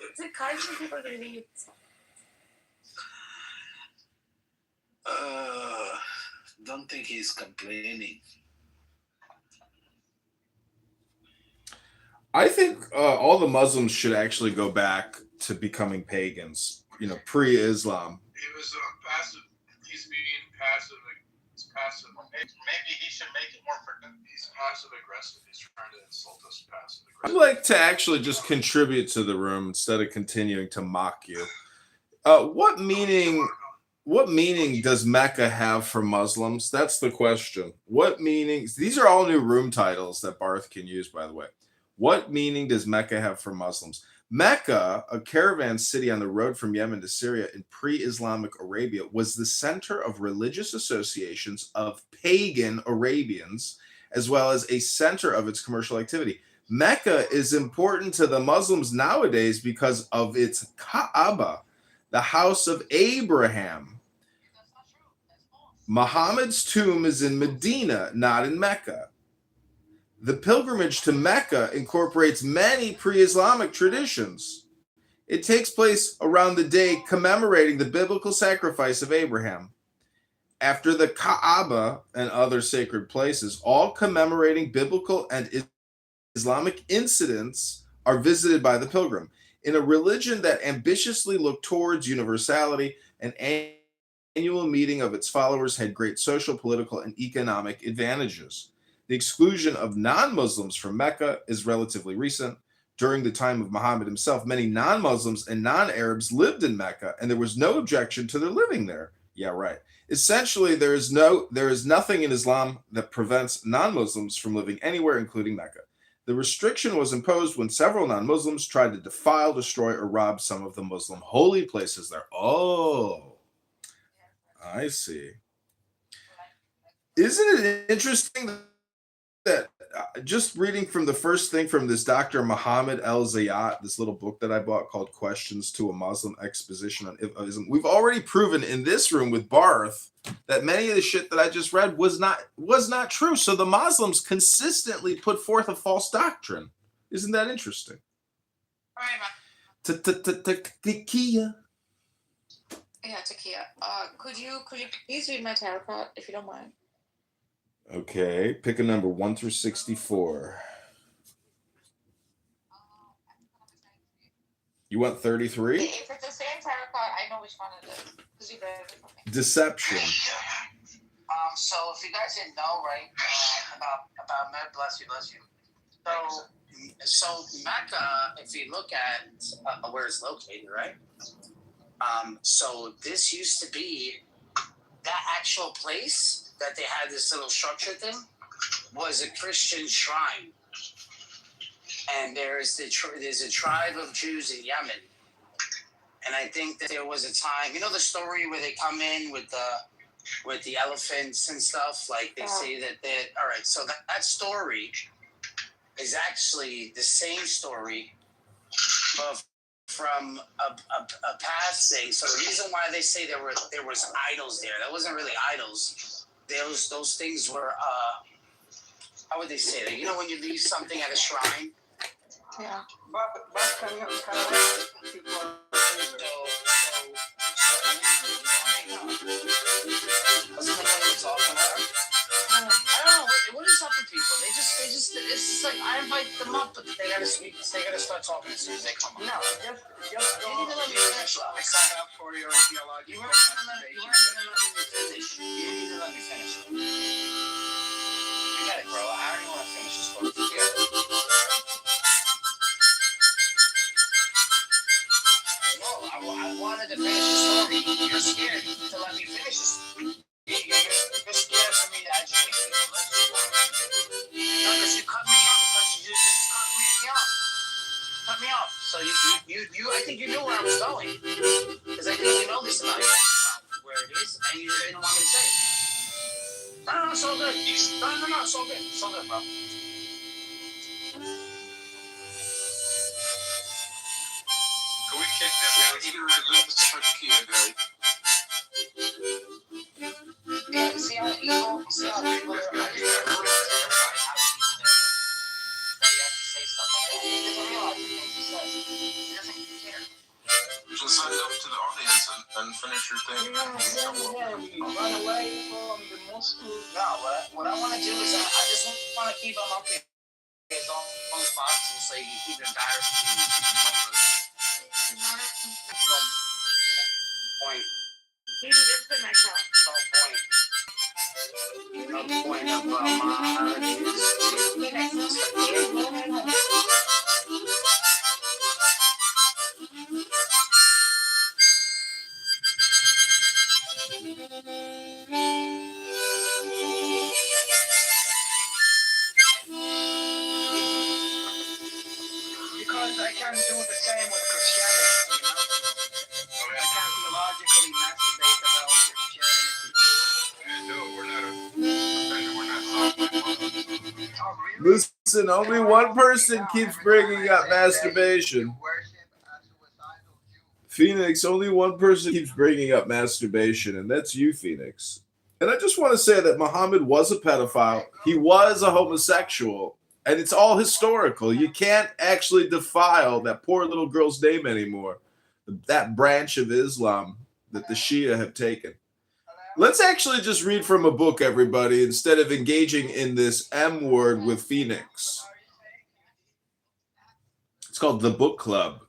It's encouraging people to read. Don't think he's complaining. I think all the Muslims should actually go back to becoming pagans, pre-Islam. He was passive. He's being passive. He's passive. Maybe he should make it more productive. He's passive aggressive. He's trying to insult us passive I'd aggressive. like to actually just contribute to the room instead of continuing to mock you. What meaning does Mecca have for Muslims? That's the question. What meanings? These are all new room titles that Barth can use, by the way. What meaning does Mecca have for Muslims? Mecca, a caravan city on the road from Yemen to Syria in pre-Islamic Arabia, was the center of religious associations of pagan Arabians, as well as a center of its commercial activity. Mecca is important to the Muslims nowadays because of its Kaaba, the house of Abraham. Muhammad's tomb is in Medina, not in Mecca. The pilgrimage to Mecca incorporates many pre-Islamic traditions. It takes place around the day commemorating the biblical sacrifice of Abraham. After the Kaaba and other sacred places, all commemorating biblical and Islamic incidents are visited by the pilgrim. In a religion that ambitiously looked towards universality, an annual meeting of its followers had great social, political, and economic advantages. The exclusion of non-Muslims from Mecca is relatively recent. During the time of Muhammad himself, many non-Muslims and non-Arabs lived in Mecca, and there was no objection to their living there. Yeah, right. Essentially, there is nothing in Islam that prevents non-Muslims from living anywhere, including Mecca. The restriction was imposed when several non-Muslims tried to defile, destroy, or rob some of the Muslim holy places there. Oh, I see. Isn't it interesting that just reading from the first thing from this Dr. Muhammad El-Zayat, this little book that I bought called Questions to a Muslim Exposition on Islam, we've already proven in this room with Barth that many of the shit that I just read was not true. So the Muslims consistently put forth a false doctrine. Isn't that interesting? Tequila. Yeah, Takia. Could you please read my tarot card if you don't mind? Okay, pick a number 1 through 64. You want 33? If it's the same tarot card, I know which one it is because you read it for me. Deception. So if you guys didn't know, right, about Med, bless you. So Mecca, if you look at where it's located, right? So this used to be that actual place that they had this little structure thing was a Christian shrine, and there's a tribe of Jews in Yemen, and I think that there was a time, you know, the story where they come in with the elephants and stuff, like they say that they all right. So that story is actually the same story, but from a past thing. So the reason why they say there was idols there, that wasn't really idols. Those things were how would they say that? You know when you leave something at a shrine? Yeah. But can you wasn't the one we were talking about? I don't know what is up with people. They just it's just like I invite them up, but they gotta speak. They gotta start talking as soon as they come up. No, just go. You need to let me finish. I signed up for your theological. You weren't even let me finish. You need to let me finish. You got it, bro. I already want to finish this book. No, I wanted to finish the story. You're scared to let me finish this. You're scared for me to educate you. No, because you cut me off. Because you just cut me off. Cut me off. So you I think you knew where I was going. Because I think you know this about where it is, and you didn't want me to say it. No, it's all good. No, it's all good. It's all good, bro. Can we kick this Yeah, guy? either remove the Takia guy. Yeah, see how evil they are. That you have to say stuff like that. He doesn't realize the things he says. He doesn't care. Just sign up to the audience and finish your thing. Run away from the Muslim. No, what I want to do is I just want to keep him up here as long as possible so you can keep it embarrassed. Point. No point of because I can do the same with Christianity, you know? I can theologically masturbate about Christianity. No, we're not Oh, really? Listen, only one person keeps bringing up masturbation. Phoenix, only one person keeps bringing up masturbation, and that's you, Phoenix. And I just want to say that Muhammad was a pedophile. He was a homosexual, and it's all historical. You can't actually defile that poor little girl's name anymore. That branch of Islam that the Shia have taken. Let's actually just read from a book, everybody, instead of engaging in this M word with Phoenix. It's called The Book Club.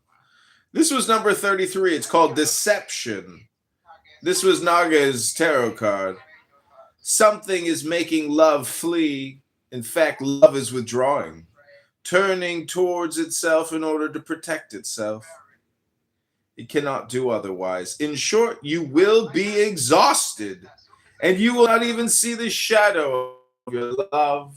This was number 33. It's called Deception. This was Naga's tarot card. Something is making love flee. In fact, love is withdrawing, turning towards itself in order to protect itself. It cannot do otherwise. In short, you will be exhausted, and you will not even see the shadow of your love.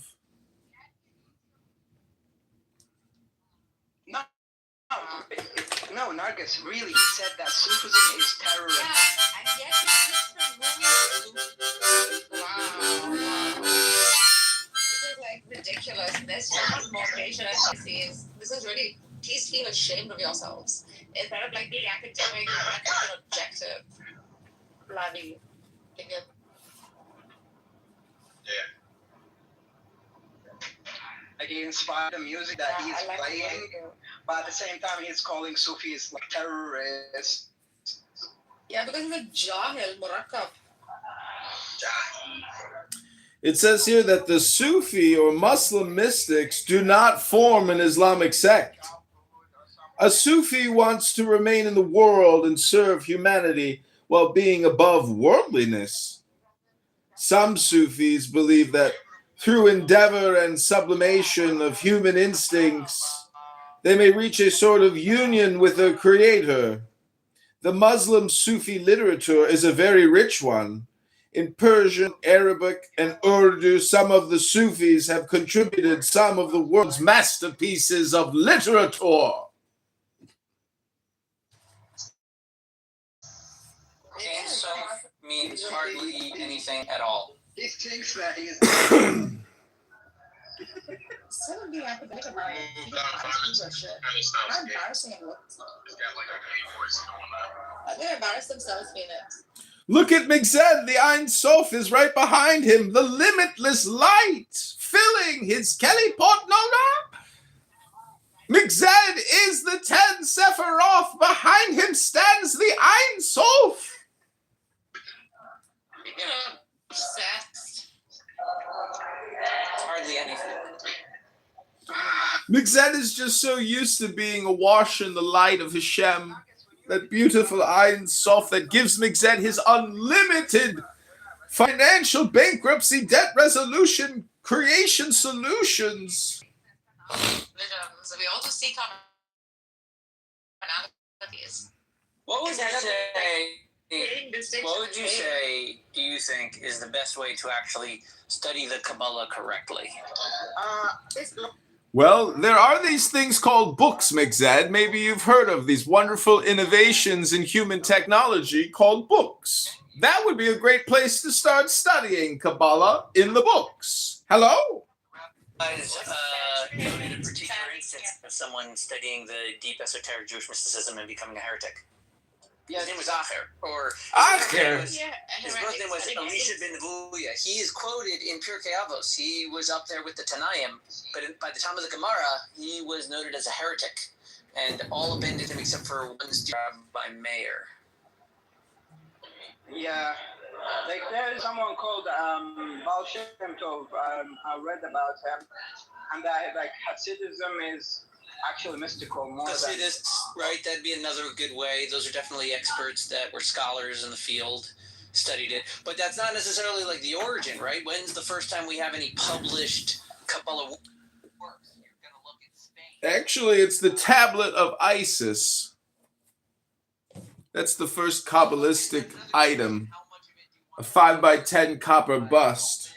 No, Nargis, really, he said that Sufism is terrorism. And yet wow. This is like ridiculous. There's so much more creation and this is really, please feel ashamed of yourselves. Instead of like being academic and objective. Bloody. Like he inspired the music that he's playing but at the same time, he's calling Sufis like terrorists. Yeah, because he's a Jahil, Murakkab. It says here that the Sufi or Muslim mystics do not form an Islamic sect. A Sufi wants to remain in the world and serve humanity while being above worldliness. Some Sufis believe that through endeavor and sublimation of human instincts, they may reach a sort of union with their creator. The Muslim Sufi literature is a very rich one. In Persian, Arabic, and Urdu, some of the Sufis have contributed some of the world's masterpieces of literature. Ein Sof means hardly anything at all. He thinks that he is. So be academic about it. Moved on from it. Shit. Kind of stuff. How embarrassing it looks. It's got like a gay voice going on. They're embarrassed themselves being it. Look at Migzed, the Ein Sof is right behind him, the limitless light filling his Kelly pot nona. Migzed is the 10 Sephiroth, behind him stands the Ein Sof. You know, sex. Hardly anything. Migzed is just so used to being awash in the light of Hashem, that beautiful Ein Sof that gives Migzed his unlimited financial bankruptcy, debt resolution, creation solutions. So we also see commonalities. What would you say? What would you say? Do you think is the best way to actually study the Kabbalah correctly? Well, there are these things called books, Migzed. Maybe you've heard of these wonderful innovations in human technology called books. That would be a great place to start studying Kabbalah, in the books. Hello? Noted a particular instance of someone studying the deep esoteric Jewish mysticism and becoming a heretic. Yeah, his name was Acher, or Acher. his birth name was Elisha ben Vuya. He is quoted in Pirkei Avos. He was up there with the Tanaim, but by the time of the Gemara, he was noted as a heretic, and all abandoned him except for one student by Meir. Yeah, like there's someone called Baal Shem Tov. I read about him, and that like Hasidism is actually mystical more than. Hasidists, right? That'd be another good way. Those are definitely experts that were scholars in the field, studied it. But that's not necessarily like the origin, right? When's the first time we have any published Kabbalah works? You're gonna look at Spain. Actually, it's the Tablet of Isis. That's the first Kabbalistic item. A 5x10 copper bust.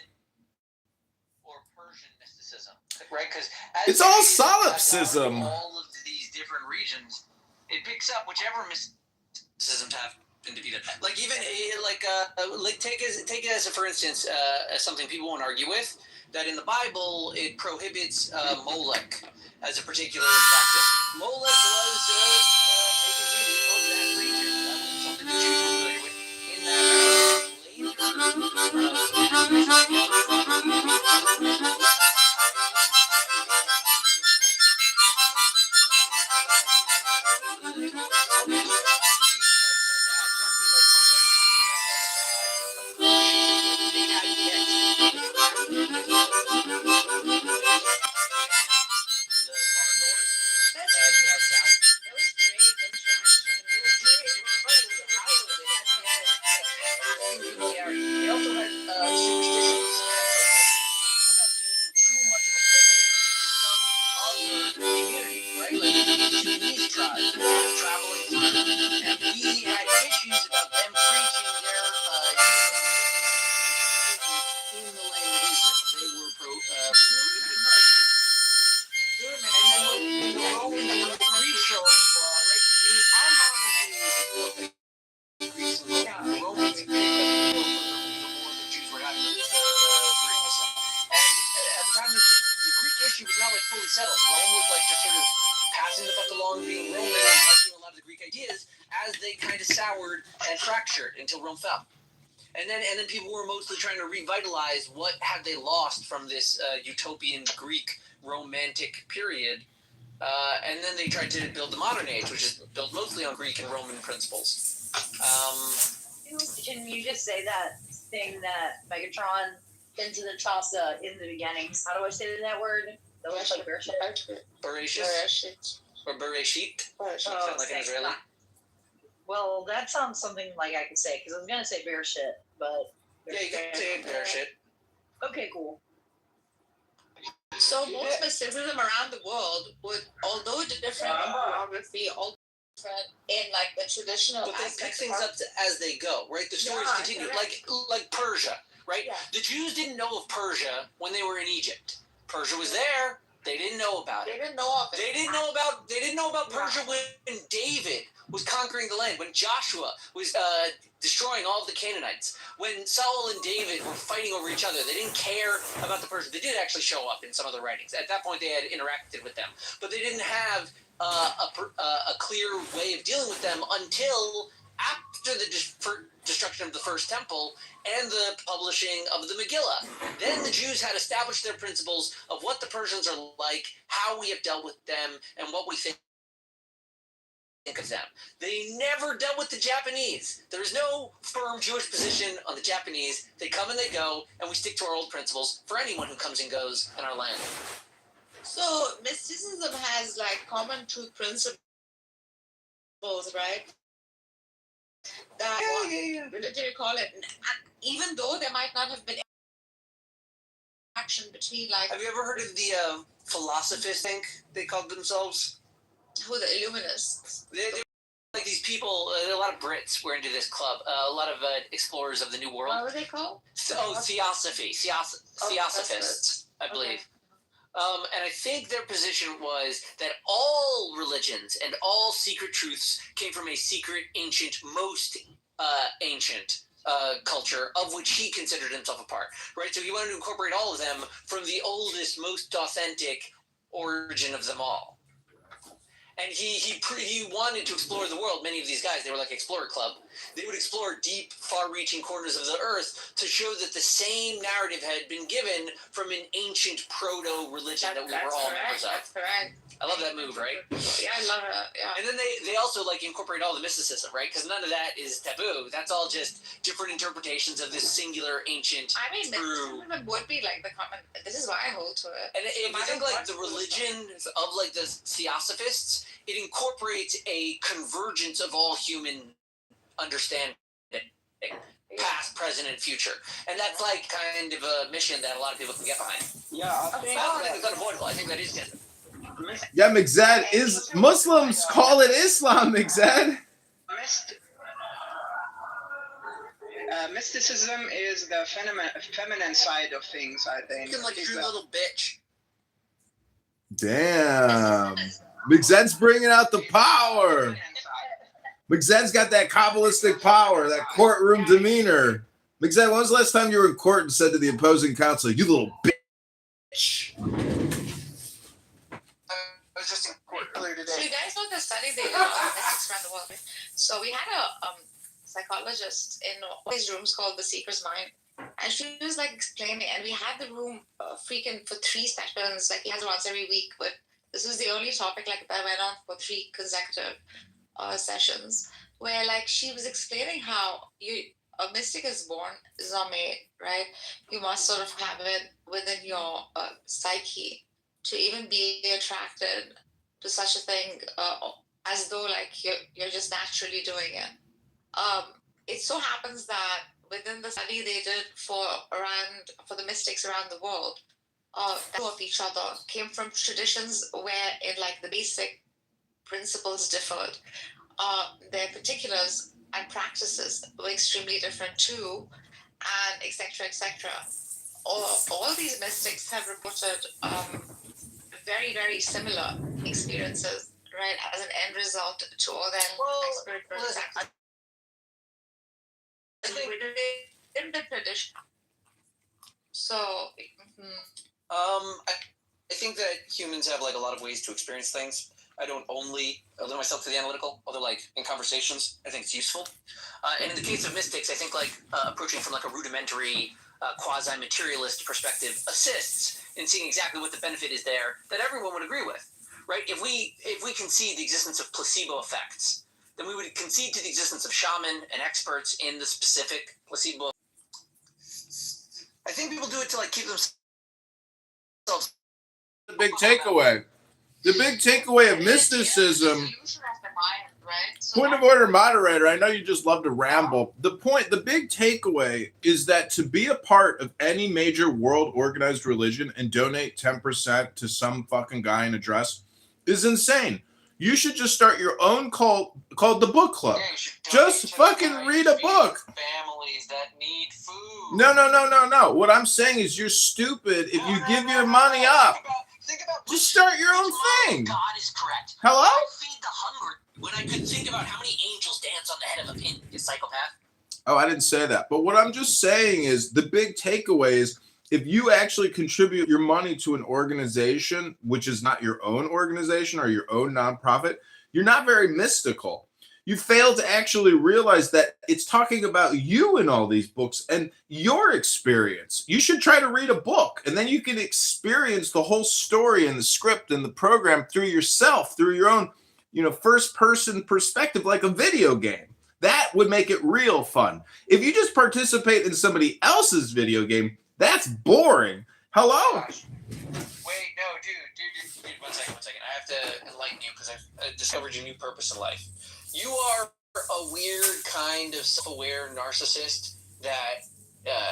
Or Persian mysticism, right? Because it's all solipsism. All of these different regions, it picks up whichever mysticisms happen to be there. Like even like take it as a, for instance, as something people won't argue with, that in the Bible it prohibits Molech as a particular practice. Molech was of that region. That was something the Jews were familiar with. In that until Rome fell. And then people were mostly trying to revitalize what had they lost from this utopian Greek romantic period. And then they tried to build the modern age, which is built mostly on Greek and Roman principles. Can you just say that thing that Megatron into the Chasa in the beginning? How do I say that word? The word like Bereshit? Or Bereshit? Sound like an Israeli? Well, that sounds something like I could say, because I was going to say bear shit, but... Yeah, you can say bear shit. Okay, cool. So most mysticism around the world would, although different in geography, all different in like the traditional but they pick aspects things up as they go, right? The stories continue, like Persia, right? Yeah. The Jews didn't know of Persia when they were in Egypt. Persia was there. They didn't know about it. They didn't know of it. They didn't know about Persia when David was conquering the land, when Joshua was destroying all of the Canaanites, when Saul and David were fighting over each other. They didn't care about the Persians. They did actually show up in some of the writings. At that point, they had interacted with them, but they didn't have a clear way of dealing with them until after the destruction of the first temple and the publishing of the Megillah. Then the Jews had established their principles of what the Persians are like, how we have dealt with them, and what we think of them. They never dealt with the Japanese. There is no firm Jewish position on the Japanese. They come and they go, and we stick to our old principles for anyone who comes and goes in our land. So mysticism has like common truth principles, right? That religion you call it, and even though there might not have been action between like. Have you ever heard of the philosophists? Think they called themselves? Who, the Illuminists? They like these people. A lot of Brits were into this club. A lot of explorers of the New World. What were they called? Theosophy. Theosophists, I believe. Okay. And I think their position was that all religions and all secret truths came from a secret, ancient, most ancient culture of which he considered himself a part, right? So he wanted to incorporate all of them from the oldest, most authentic origin of them all. And he wanted to explore the world. Many of these guys, they were like Explorer Club. They would explore deep, far-reaching corners of the earth to show that the same narrative had been given from an ancient proto-religion that we were all members of. That's correct. I love that move, right? Yeah, I love it. Yeah. And then they also like incorporate all the mysticism, right? Because none of that is taboo. That's all just different interpretations of this singular ancient I mean, true. mysticism would be like the common. This is why I hold to it. And if you think like the religion of like the Theosophists, it incorporates a convergence of all human understanding, past, present, and future. And that's like kind of a mission that a lot of people can get behind. Yeah, I think I don't think it's unavoidable. I think that is good. Yeah, Migzad, is Muslims call it Islam, Migzad. Mysticism is the feminine side of things, I think. Looking like a true little bitch. Damn. Migzad's bringing out the power. Migzad's got that Kabbalistic power, that courtroom demeanor. Migzad, when was the last time you were in court and said to the opposing counsel, "You little bitch"? I was just in court earlier today. So you guys know the study they did on mystics around the world, right? So we had a psychologist in one of these rooms called The Seeker's Mind. And she was like explaining, and we had the room freaking for 3 sessions. Like he has it once every week, but this was the only topic like that went on for 3 consecutive sessions, where like she was explaining how a mystic is born, is not made, right? You must sort of have it within your psyche to even be attracted to such a thing, as though like you're just naturally doing it. It so happens that within the study they did for the mystics around the world, two of each other came from traditions where in like the basic principles differed. Their particulars and practices were extremely different too, and etc. etc. All these mystics have reported very, very similar experiences, right, as an end result to all their spiritual practices. I think in the tradition. So, I think that humans have like a lot of ways to experience things. I don't only limit myself to the analytical, although like in conversations, I think it's useful. And in the case of mystics, I think like approaching from like a rudimentary, quasi-materialist perspective assists in seeing exactly what the benefit is there that everyone would agree with. right? If we concede the existence of placebo effects, then we would concede to the existence of shaman and experts in the specific placebo. I think people do it to like keep themselves. The big takeaway. The big takeaway of mysticism. Point of order, moderator. I know you just love to ramble. The big takeaway is that to be a part of any major world organized religion and donate 10% to some fucking guy in a dress is insane. You should just start your own cult called the Book Club. Yeah, just fucking read a book. Families that need food. No. What I'm saying is you're stupid if you give your money up. Think about just start your own thing. God is correct. Hello? I feed the hunger when I could think about how many angels dance on the head of a pin. You psychopath. Oh, I didn't say that. But what I'm just saying is the big takeaway is if you actually contribute your money to an organization, which is not your own organization or your own nonprofit, you're not very mystical. You fail to actually realize that it's talking about you in all these books and your experience. You should try to read a book, and then you can experience the whole story and the script and the program through yourself, through your own, first-person perspective, like a video game. That would make it real fun. If you just participate in somebody else's video game, that's boring. Hello? Wait, no, dude, 1 second. I have to enlighten you because I've discovered your new purpose in life. You are a weird kind of self-aware narcissist that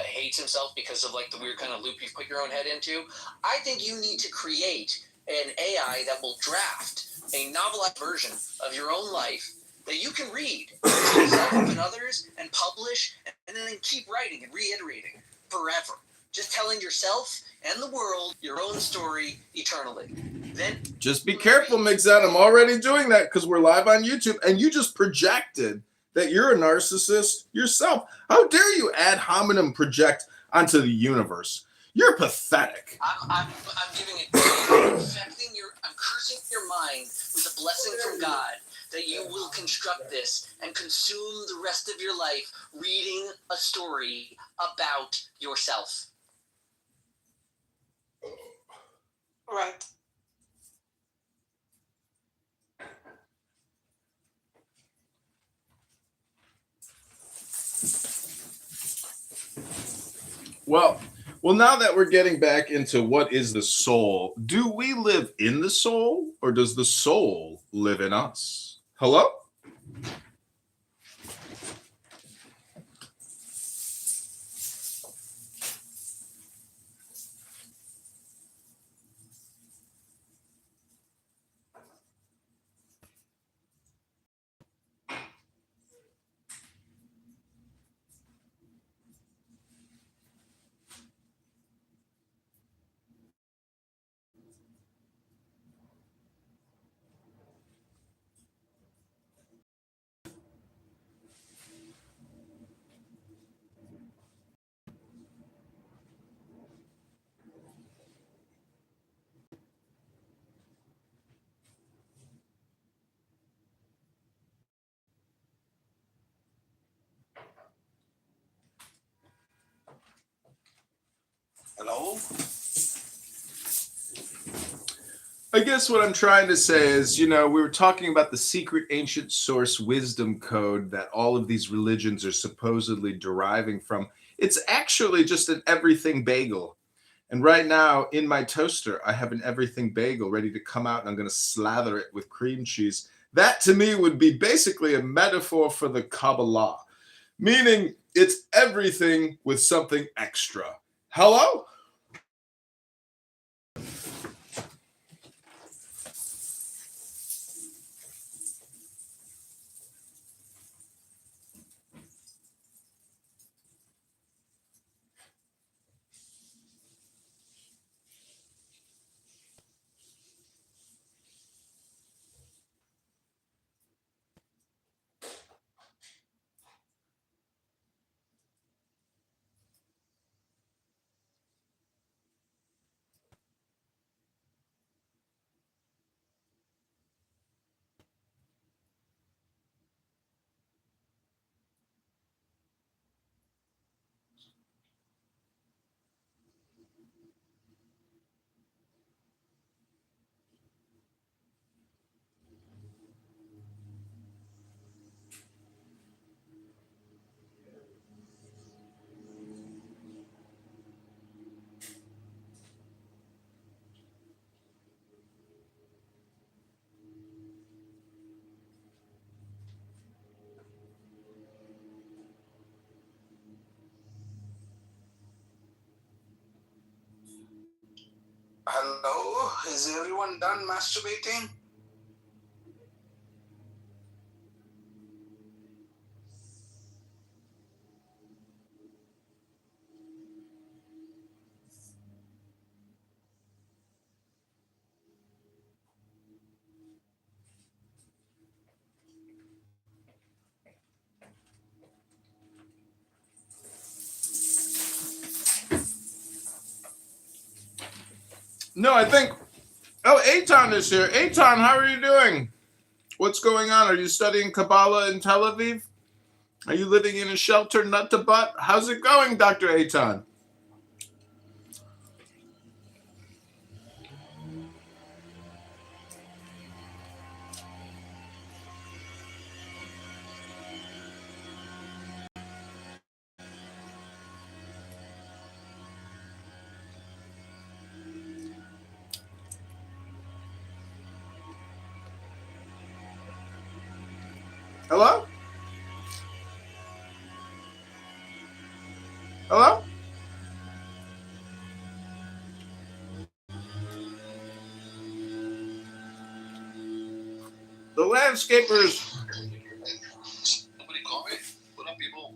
hates himself because of like the weird kind of loop you've put your own head into. I think you need to create an AI that will draft a novelized version of your own life that you can read to yourself and others and publish and then keep writing and reiterating forever. Just telling yourself and the world your own story eternally. Then just be careful, Mixed-Out. I'm already doing that because we're live on YouTube, and you just projected that you're a narcissist yourself. How dare you ad hominem project onto the universe? You're pathetic. I'm giving it. I'm cursing your mind with a blessing from God that you will construct this and consume the rest of your life reading a story about yourself. Right. Well, now that we're getting back into what is the soul, do we live in the soul or does the soul live in us? Hello? Hello? I guess what I'm trying to say is, we were talking about the secret ancient source wisdom code that all of these religions are supposedly deriving from. It's actually just an everything bagel. And right now in my toaster, I have an everything bagel ready to come out and I'm going to slather it with cream cheese. That to me would be basically a metaphor for the Kabbalah, meaning it's everything with something extra. Hello? Hello? Is everyone done masturbating? No, I think. Oh, Eitan is here. Eitan, how are you doing? What's going on? Are you studying Kabbalah in Tel Aviv? Are you living in a shelter, nut to butt? How's it going, Dr. Eitan? Hello? Hello? The landscapers. Somebody call me? What up, people?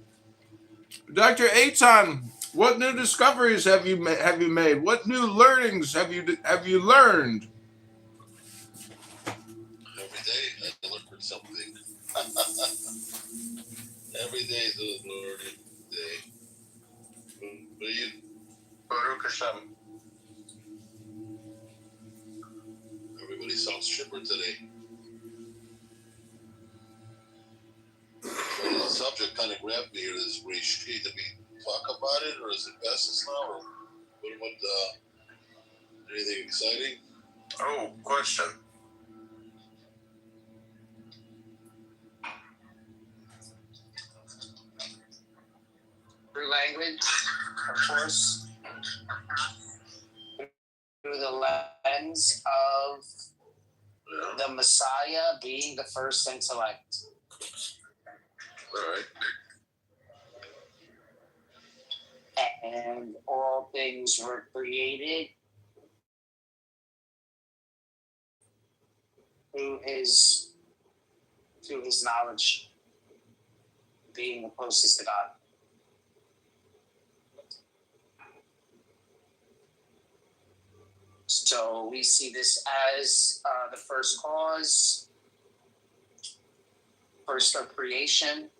Dr. Eitan, what new discoveries have you made? What new learnings have you learned? Every day I learn something. Every day is a learning day. What are you? Baruch Hashem. Everybody sounds chipper today. So the subject kind of grabbed me here. This Reishi. Did we talk about it, or is it past us now, or what? Anything exciting? Oh, question. Through language, of course, through the lens of the Messiah being the first intellect. All right. And all things were created through his knowledge, being the closest to God. So we see this as the first cause, first of creation.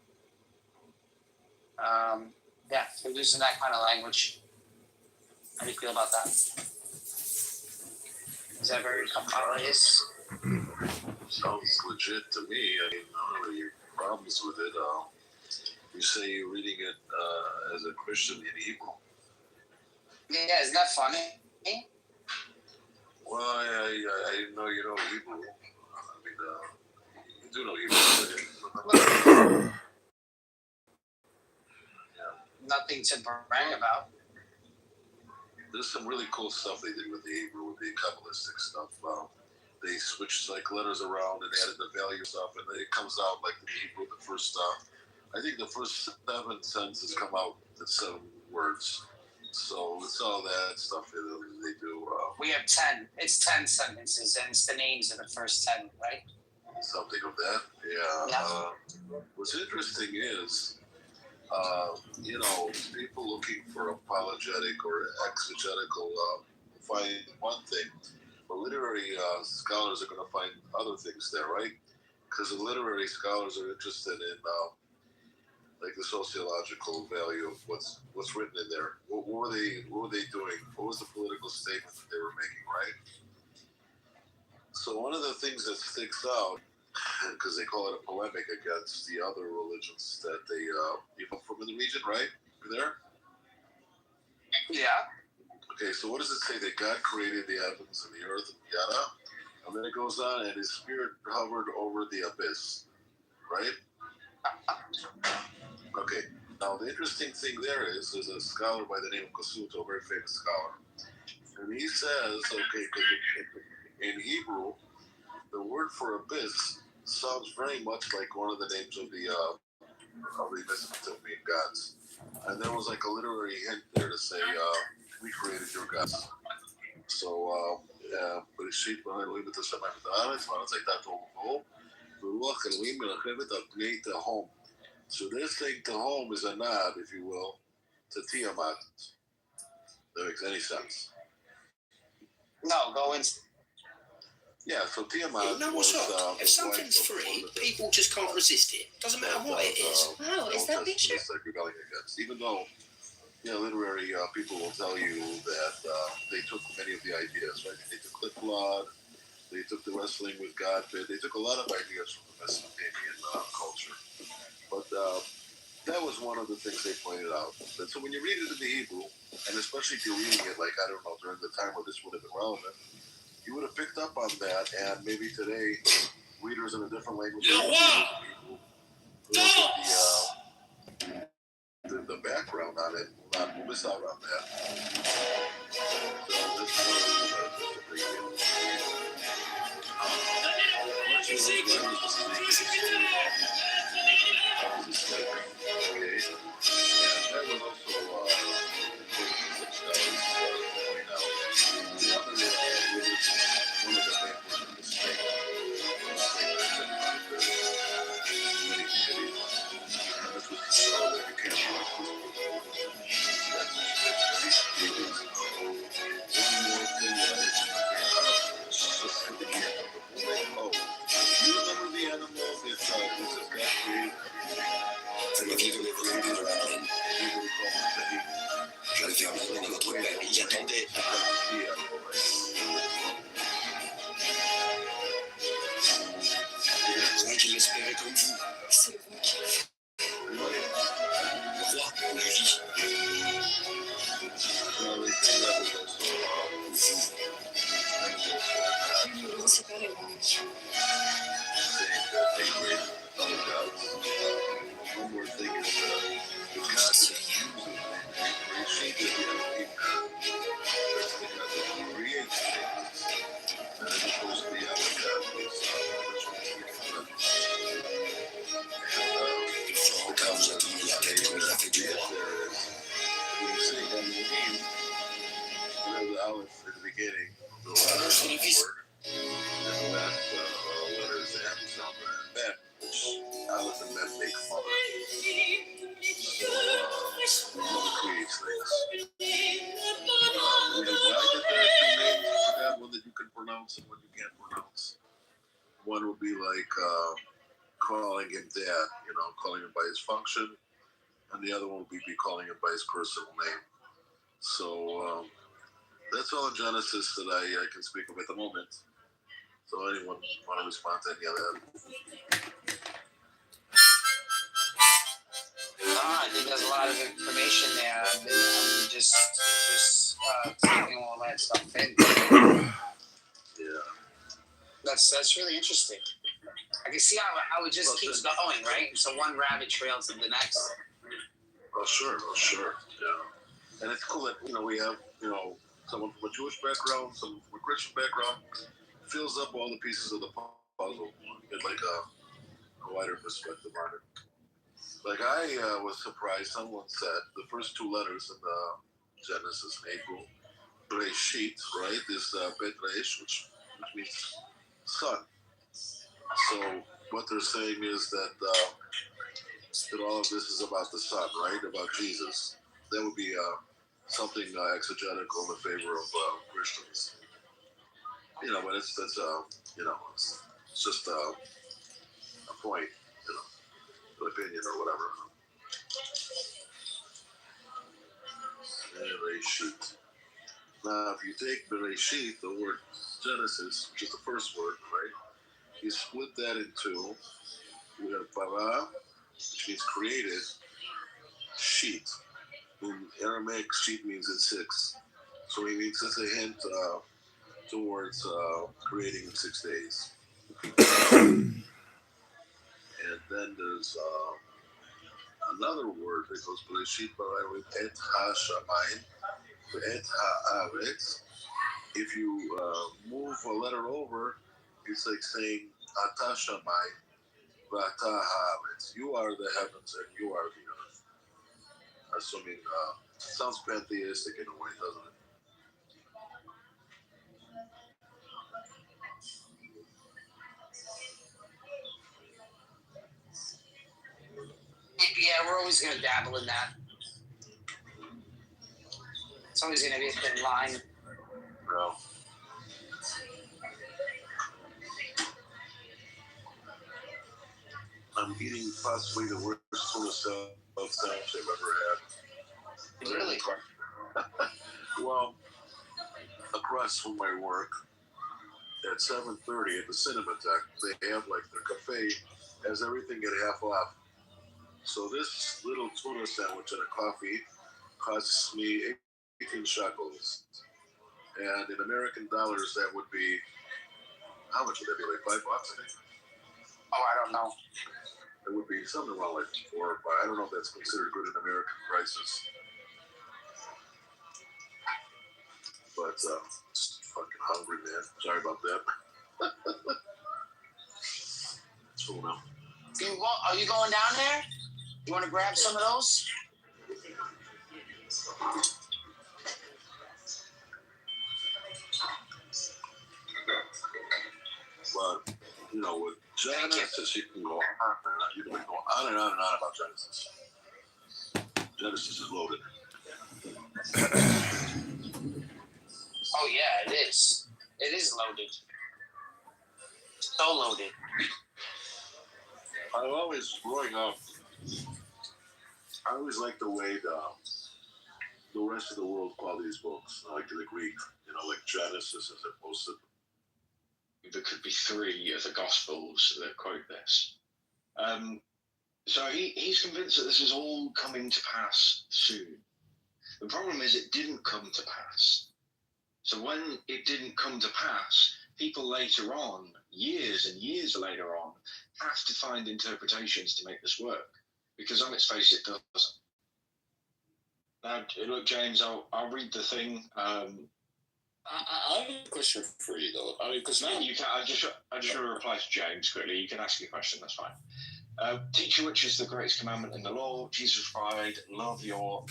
Yeah, we're using that kind of language. How do you feel about that? Is that very Kabbalist? Sounds legit to me. I mean, I don't know your problems with it. You say you're reading it as a Christian in Hebrew. Yeah, isn't that funny? Well, I didn't know you know Hebrew. I mean, you do know Hebrew. Nothing to brag about. There's some really cool stuff they did with the Hebrew, with the Kabbalistic stuff. They switched like letters around and added the value stuff, and it comes out like the Hebrew, the first I think the first 7 sentences come out in 7 words. So it's all that stuff they do. We have 10. It's 10 sentences, and it's the names of the first 10, right? Something of that. Yeah. What's interesting is, people looking for apologetic or exegetical find one thing, but literary scholars are going to find other things there, right? Because the literary scholars are interested in like the sociological value of what's written in there. What were they doing? What was the political statement that they were making, right? So one of the things that sticks out, because they call it a polemic against the other religions that they people from the region, right? You're there? Yeah. Okay, so what does it say? That God created the heavens and the earth and yada? And then it goes on, and his spirit hovered over the abyss, right? Okay, now the interesting thing there is there's a scholar by the name of Kasuto, a very famous scholar. And he says, okay, in Hebrew, the word for abyss sounds very much like one of the names of the Mesopotamian gods. And there was like a literary hint there to say, we created your gods. So, בראשית ברא אלוהים את השמיים ואת הארץ, והארץ הייתה תוהו ובוהו, ורוח אלוהים מרחבת על פני תהום. So this thing Tahom is a nod, if you will, to Tiamat. That makes any sense. No, go in. Yeah, so Tiamat. You know what's odd? If something's free, people just can't resist it. Doesn't matter what it is. Wow, is that picture? Like rebelling against, even though, literary people will tell you that they took many of the ideas, right? They took clip blood, they took the wrestling with God, they took a lot of ideas from the Mesopotamian culture. But that was one of the things they pointed out. And so when you read it in the Hebrew, and especially if you're reading it, like, I don't know, during the time where this would have been relevant, you would have picked up on that, and maybe today, readers in a different language will the background on it will not miss out on that. So this is a big deal. Okay. And that was also point out. The other one of the main ones in the snake. Many committees. And this was to show that you can't trust this book. That's one more thing that I just at the end of the whole thing. Oh, you remember the animal that this has got created? J'allais faire mon nom dans votre père, il y attendait. C'est vrai qu'il l'espérait comme vous. C'est le roi qui l'a fait. Le roi, la vie. L'union séparée, One more thing is God is using that's the God that creates things. And it's supposed to be out of God, Le cas vous a tenu la tête comme il a fait du roi. The Aleph in the beginning, the last word, and the last letter is the M sound, Mem, which Aleph and Mem make mother. So, mother creates things. Why did there are two names for God, one that you can pronounce and one you can't pronounce? One would be like calling him dad, calling him by his function, and the other one would be calling him by his personal name. So that's all in Genesis that I can speak of at the moment. So anyone want to respond to any of that? I think there's a lot of information there. I'm just taking all that stuff in. Yeah. That's really interesting. I can see how it just keeps going, right? So one rabbit trail to the next. Oh sure. Yeah. And it's cool that we have someone from a Jewish background, someone from a Christian background, fills up all the pieces of the puzzle. Get like a wider perspective on it. Like I was surprised. Someone said the first two letters in the Genesis in Hebrew, Breshit, right, is Bet Resh, which means sun. So what they're saying is that all of this is about the Son, right? About Jesus. That would be something exegetical in favor of Christians. But it's just a point, an opinion or whatever. Bereshit. Now, if you take Bereshit, the word Genesis, which is the first word, right? You split that in two. We have bara, which means created, sheet. In Aramaic, sheet means in six. So it means it's a hint towards creating in 6 days. And then there's another word that goes Bereshit bara with et ha-shamayim, et ha-aretz. If you move a letter over, it's like saying ata shamayim. You are the heavens and you are the earth. Assuming, sounds pantheistic in a way, doesn't it? Yeah, we're always gonna dabble in that. It's always gonna be a thin line. No. I'm eating possibly the worst tuna sandwich I've ever had. Really? Well, across from my work, at 7:30 at the Cinematheque, they have like their cafe has everything at half off. So this little tuna sandwich and a coffee costs me 18 shekels. And in American dollars, that would be, how much would that be? Like $5, I think? Oh, I don't know. It would be something around like 4 or 5. I don't know if that's considered good in American prices. But just fucking hungry, man. Sorry about that. Tuna. Are you going down there? You want to grab some of those? But, you know, with Genesis, you can go on and on and on about Genesis. Genesis is loaded. Oh, yeah, it is. It is loaded. So loaded. I always, growing up, I always liked the way the rest of the world call these books, like the Greek, you know, like Genesis as opposed to. There could be 3 of the Gospels that quote this. So he's convinced that this is all coming to pass soon. The problem is it didn't come to pass. So when it didn't come to pass, people later on, years and years later on, have to find interpretations to make this work. Because on its face, it doesn't. Now, look, James, I'll read the thing. I have a question for you, though. I mean, because now you can. I just want to reply to James quickly. You can ask your question. That's fine. Teacher, which is the greatest commandment in the law? Jesus replied, love the Lord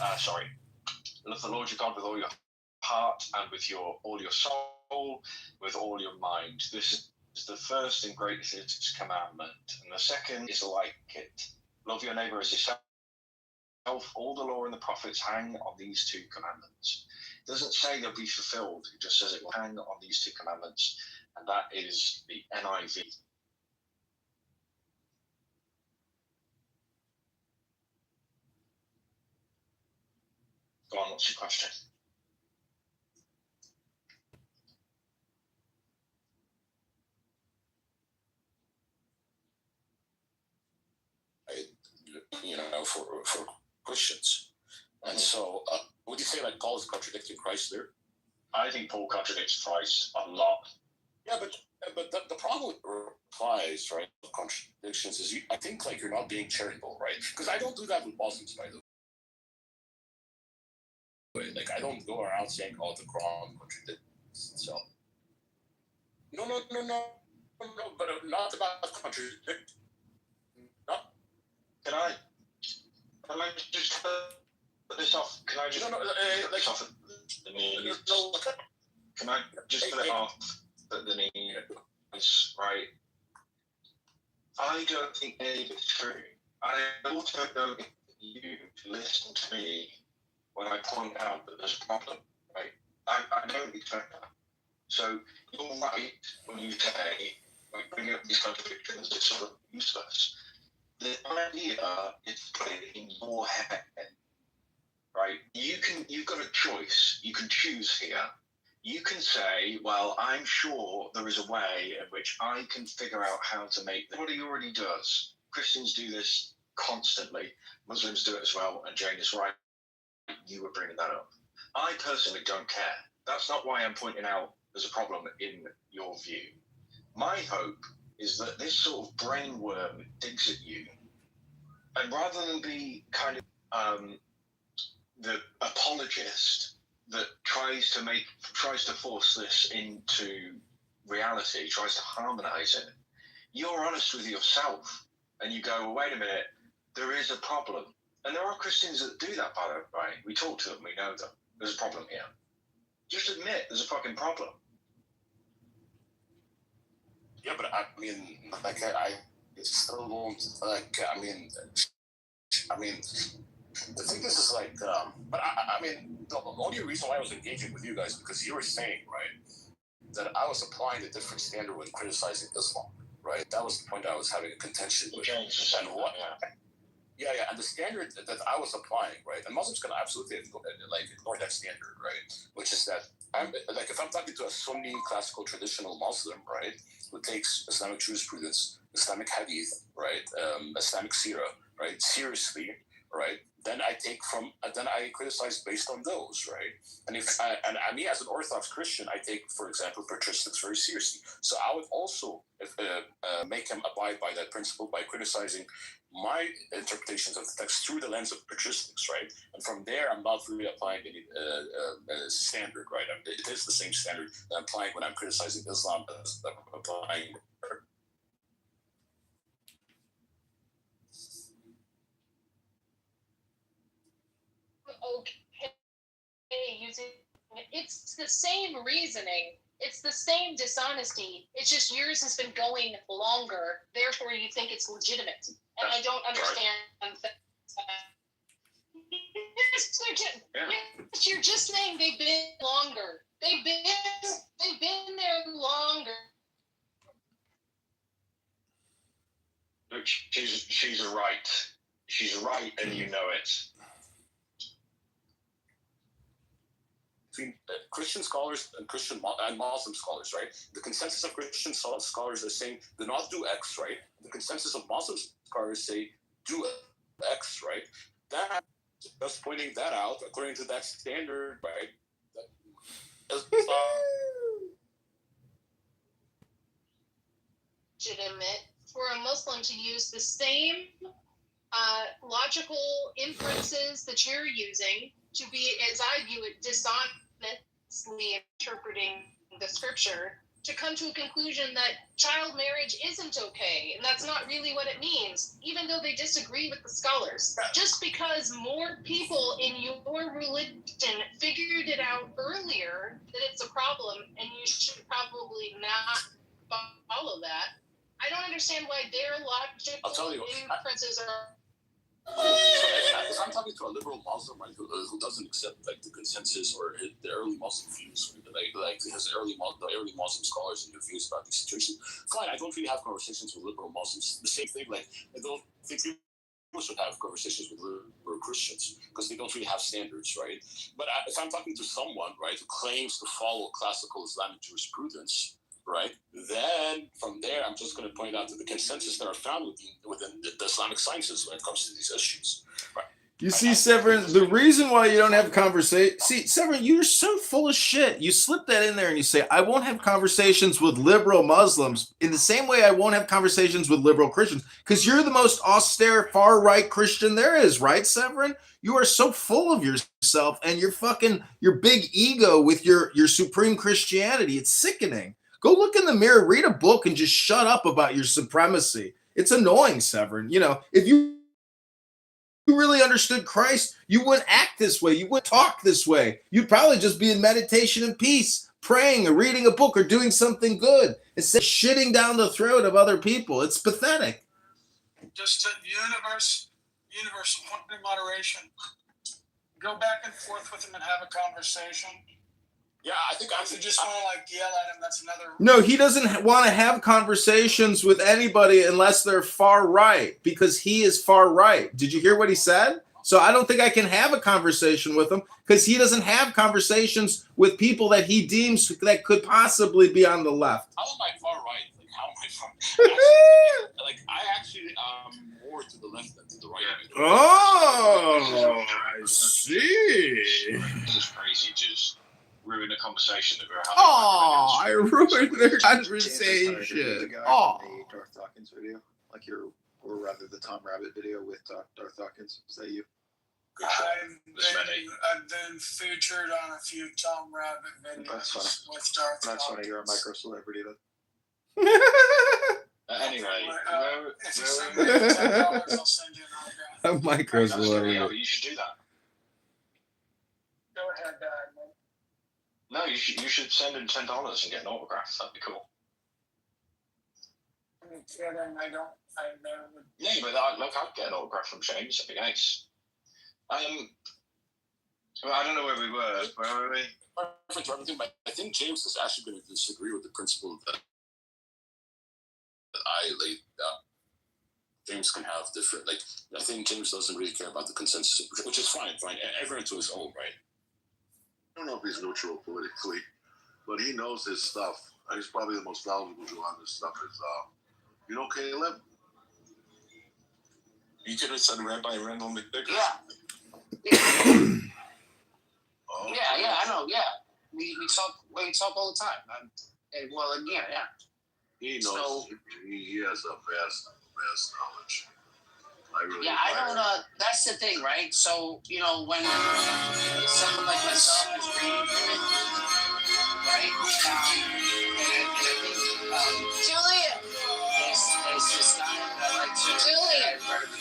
your God with all your heart and with all your soul, with all your mind. This is the first and greatest commandment, and the second is like it. Love your neighbor as yourself. All the law and the prophets hang on these 2 commandments. It doesn't say they'll be fulfilled. It just says it will hang on these 2 commandments, and that is the NIV. Go on, what's your question? You know, for Christians. And so, would you say like Paul is contradicting Christ there? I think Paul contradicts Christ a lot. Yeah, but the problem with replies, right, of contradictions is I think like you're not being charitable, right? Because I don't do that with Muslims, by the way. Like I don't go around saying, "Oh, the Quran contradicts itself." No, but not about contradict. No. Can I just put this off? Can I just put this off at the knees? No. Can I just put it off at the knees? Right. I don't think any of it's true. I also don't think you listen to me when I point out that there's a problem. Right. I don't expect that. So you're right when you say, when you bring up these contradictions, it's sort of useless. The idea is put in your head, right? You've got a choice. You can choose here. You can say, well, I'm sure there is a way in which I can figure out how to make this. Everybody already does. Christians do this constantly. Muslims do it as well. And Jane is right. You were bringing that up. I personally don't care. That's not why I'm pointing out there's a problem in your view. My hope is that this sort of brain worm digs at you, and rather than be kind of the apologist that tries to force this into reality, tries to harmonize it, you're honest with yourself, and you go, well, wait a minute, there is a problem. And there are Christians that do that, by the way. We talk to them, we know them. There's a problem here. Just admit there's a fucking problem. Yeah, but I mean, like, I still won't, like, I mean, I mean, the thing is like, but I mean, the only reason why I was engaging with you guys because you were saying, right, that I was applying a different standard when criticizing Islam, right? That was the point I was having a contention with. And what? Yeah, and the standard that I was applying, right? And Muslims can absolutely ignore that standard, right? Which is that if I'm talking to a Sunni classical traditional Muslim, right, who takes Islamic jurisprudence, Islamic hadith, right, Islamic seerah, right, seriously, right, then I criticize based on those, right? And me as an Orthodox Christian, I take, for example, patristics very seriously. So I would also make him abide by that principle by criticizing my interpretations of the text through the lens of patristics, right? And from there, I'm not really applying any standard, right? It is the same standard that I'm applying when I'm criticizing Islam as I'm applying. Okay, using it's the same reasoning. It's the same dishonesty. It's just yours has been going longer. Therefore, you think it's legitimate, and I don't understand that. You're just saying they've been longer. They've been there longer. Look, she's right. She's right, and you know it. Between Christian scholars and Muslim scholars, right? The consensus of Christian scholars are saying do not do X, right? The consensus of Muslim scholars say do X, right? That just pointing that out according to that standard, right? Legitimate for a Muslim to use the same logical inferences that you're using to be, as I view it, dishonestly interpreting the scripture to come to a conclusion that child marriage isn't okay, and that's not really what it means, even though they disagree with the scholars. Just because more people in your religion figured it out earlier that it's a problem and you should probably not follow that, I don't understand why their logical inferences are... So I'm talking to a liberal Muslim, right, who doesn't accept like the consensus or the early Muslim views, like his the early Muslim scholars and their views about the situation. Fine, I don't really have conversations with liberal Muslims. The same thing, like I don't think people should have conversations with liberal Christians because they don't really have standards, right? But if I'm talking to someone, right, who claims to follow classical Islamic jurisprudence, right, then from there I'm just going to point out to the consensus that are found within the Islamic sciences when it comes to these issues, right? You see, Severin, the reason why you don't have conversation... See, Severin, you're so full of shit. You slip that in there and you say, I won't have conversations with liberal Muslims in the same way I won't have conversations with liberal Christians, because you're the most austere, far-right Christian there is, right, Severin? You are so full of yourself and your big ego with your supreme Christianity. It's sickening. Go look in the mirror, read a book, and just shut up about your supremacy. It's annoying, Severin. You know, if you really understood Christ, you wouldn't act this way. You wouldn't talk this way. You'd probably just be in meditation and peace, praying or reading a book or doing something good instead of shitting down the throat of other people. It's pathetic. Just universe, point in moderation. Go back and forth with him and have a conversation. Yeah, I think if you just want to yell at him, that's another. No, he doesn't want to have conversations with anybody unless they're far right, because he is far right. Did you hear what he said? So I don't think I can have a conversation with him because he doesn't have conversations with people that he deems that could possibly be on the left. How am I far right? Like, how am I far? I actually more to the left than to the right. Oh, I see. It's crazy, just ruin the conversation that we're having. Oh, I ruined their conversation. Oh, the Darth Dawkins video, or rather the Tom Rabbit video with Darth Dawkins. Is that you? I've been featured on a few Tom Rabbit videos with Darth Dawkins. That's funny. You're a micro celebrity then. Anyway, if you send me $10, I'll send you an autograph. a micro celebrity. You should do that. Go ahead, man. No, you should send him $10 and get an autograph. That'd be cool. Yeah, then I never would. Yeah, but look, I'd get an autograph from James. That'd be nice. Well, I don't know where we were. Where were we? I think James is actually going to disagree with the principle that I laid out. James can have different, like, I think James doesn't really care about the consensus, which is fine. Everyone to his own, right? I don't know if he's neutral politically, but he knows his stuff. He's probably the most knowledgeable Jew on this stuff. You know Caleb? You could have said Rabbi Randall McDicker. Yeah. Yeah, I know. Yeah, we talk all the time. Yeah. He knows. So, he has a vast knowledge. I don't. That's the thing, right? So when someone like myself is reading through it, right? Julian. There's this guy that I like to. Julian. I've read a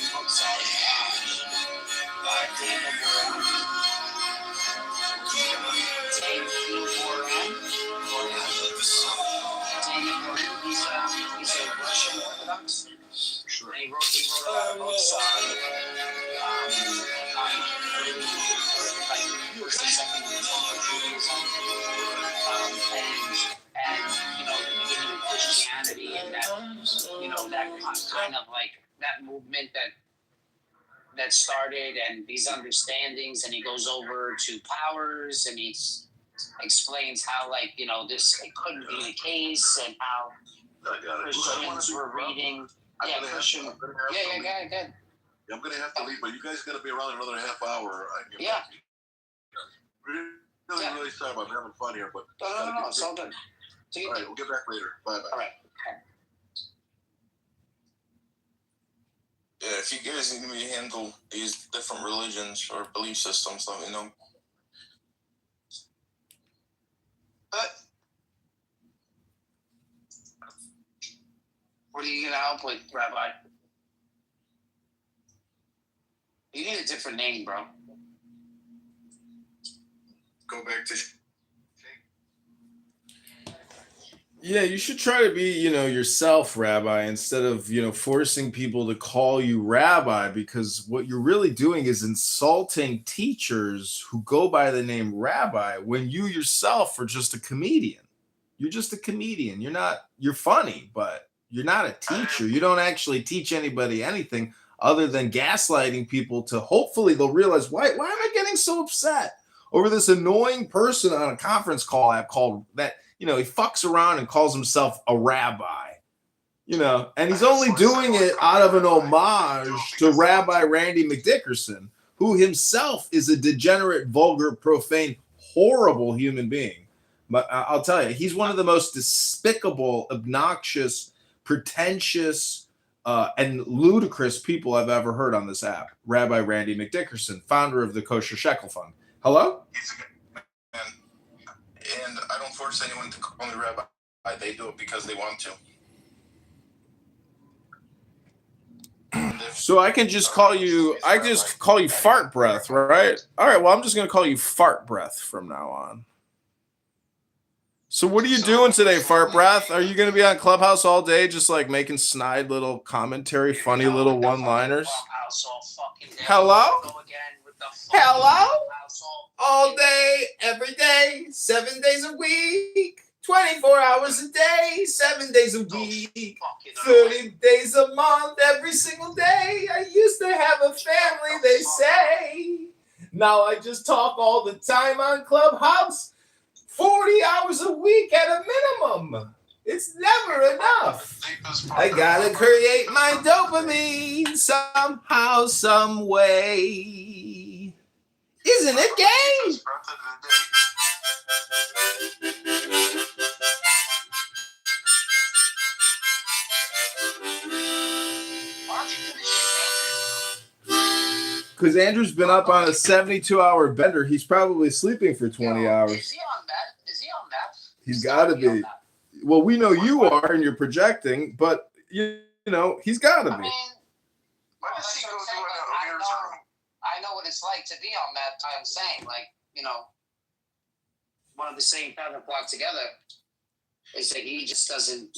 few books on. He's a Russian Orthodox. Sure. And he wrote a lot of books on first and second Judaism, and the beginning of Christianity, and that kind of like that movement that started, and these understandings, and he goes over to powers, and he explains how this it couldn't be the case, and how Christians were reading. Christian. Good. I'm gonna have to leave, but you guys are gonna be around another half hour. Yeah. Really sorry about having fun here, but No, it's all good. All right, we'll get back later. Bye. All right. Yeah, if you guys need me to handle these different religions or belief systems, let me know. What are you gonna help with, Rabbi? You need a different name, bro. Go back to. Yeah, you should try to be, yourself, Rabbi, instead of, forcing people to call you Rabbi, because what you're really doing is insulting teachers who go by the name Rabbi when you yourself are just a comedian. You're just a comedian. You're funny, but you're not a teacher. You don't actually teach anybody anything other than gaslighting people to hopefully they'll realize, why am I getting so upset over this annoying person on a conference call app called that, he fucks around and calls himself a rabbi, and he's only doing it out of an homage to Rabbi Randy McDickerson, who himself is a degenerate, vulgar, profane, horrible human being. But I'll tell you, he's one of the most despicable, obnoxious, pretentious, and ludicrous people I've ever heard on this app. Rabbi Randy McDickerson, founder of the Kosher Shekel Fund. Hello? And I don't force anyone to call me Rabbi. They do it because they want to. So I can just call you, Fart Breath, right? All right, well, I'm just going to call you Fart Breath from now on. So what are you doing today, Fart Breath? Are you going to be on Clubhouse all day just like making snide little commentary, funny little one-liners? Hello? Hello? All day, every day, 7 days a week, 24 hours a day, 7 days a week, 30 days a month, every single day. I used to have a family, they say. Now I just talk all the time on Clubhouse, 40 hours a week at a minimum. It's never enough. I gotta create my dopamine somehow, some way. Isn't it gay? Because Andrew's been up on a 72-hour bender. He's probably sleeping for 20 hours. Is he on meth? He's got to be. Well, we know you are, and you're projecting, but he's got to be. I know what it's like to be on meth. I'm saying, one of the same feather flock together is that he just doesn't,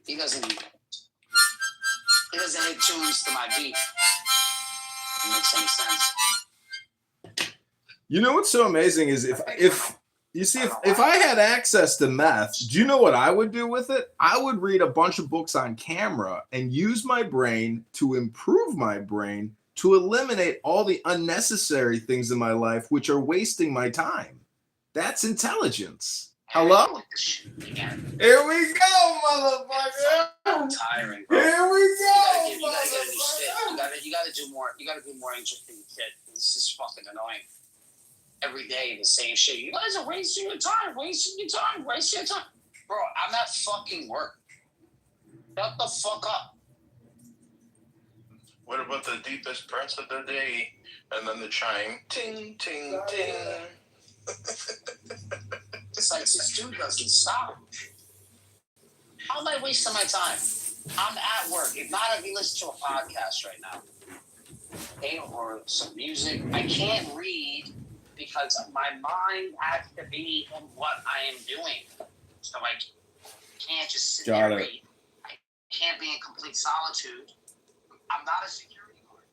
He doesn't hit tunes to my beat. It makes any sense. You know what's so amazing is if I had access to meth, do you know what I would do with it? I would read a bunch of books on camera and use my brain to improve my brain to eliminate all the unnecessary things in my life which are wasting my time. That's intelligence. Hello? Here we go, motherfucker. Tiring, bro. Here we go. You gotta get a new shit. You gotta do more. You gotta do more interesting shit. This is fucking annoying. Every day the same shit. You guys are wasting your time. Bro, I'm at fucking work. Shut the fuck up. What about the deepest parts of the day? And then the chime. Ting, ting, ting. It's like this dude doesn't stop. How am I wasting my time? I'm at work. If not, I'd be listening to a podcast right now. Okay, or some music. I can't read because my mind has to be in what I am doing. So I can't just sit there and read. I can't be in complete solitude. I'm not a security guard.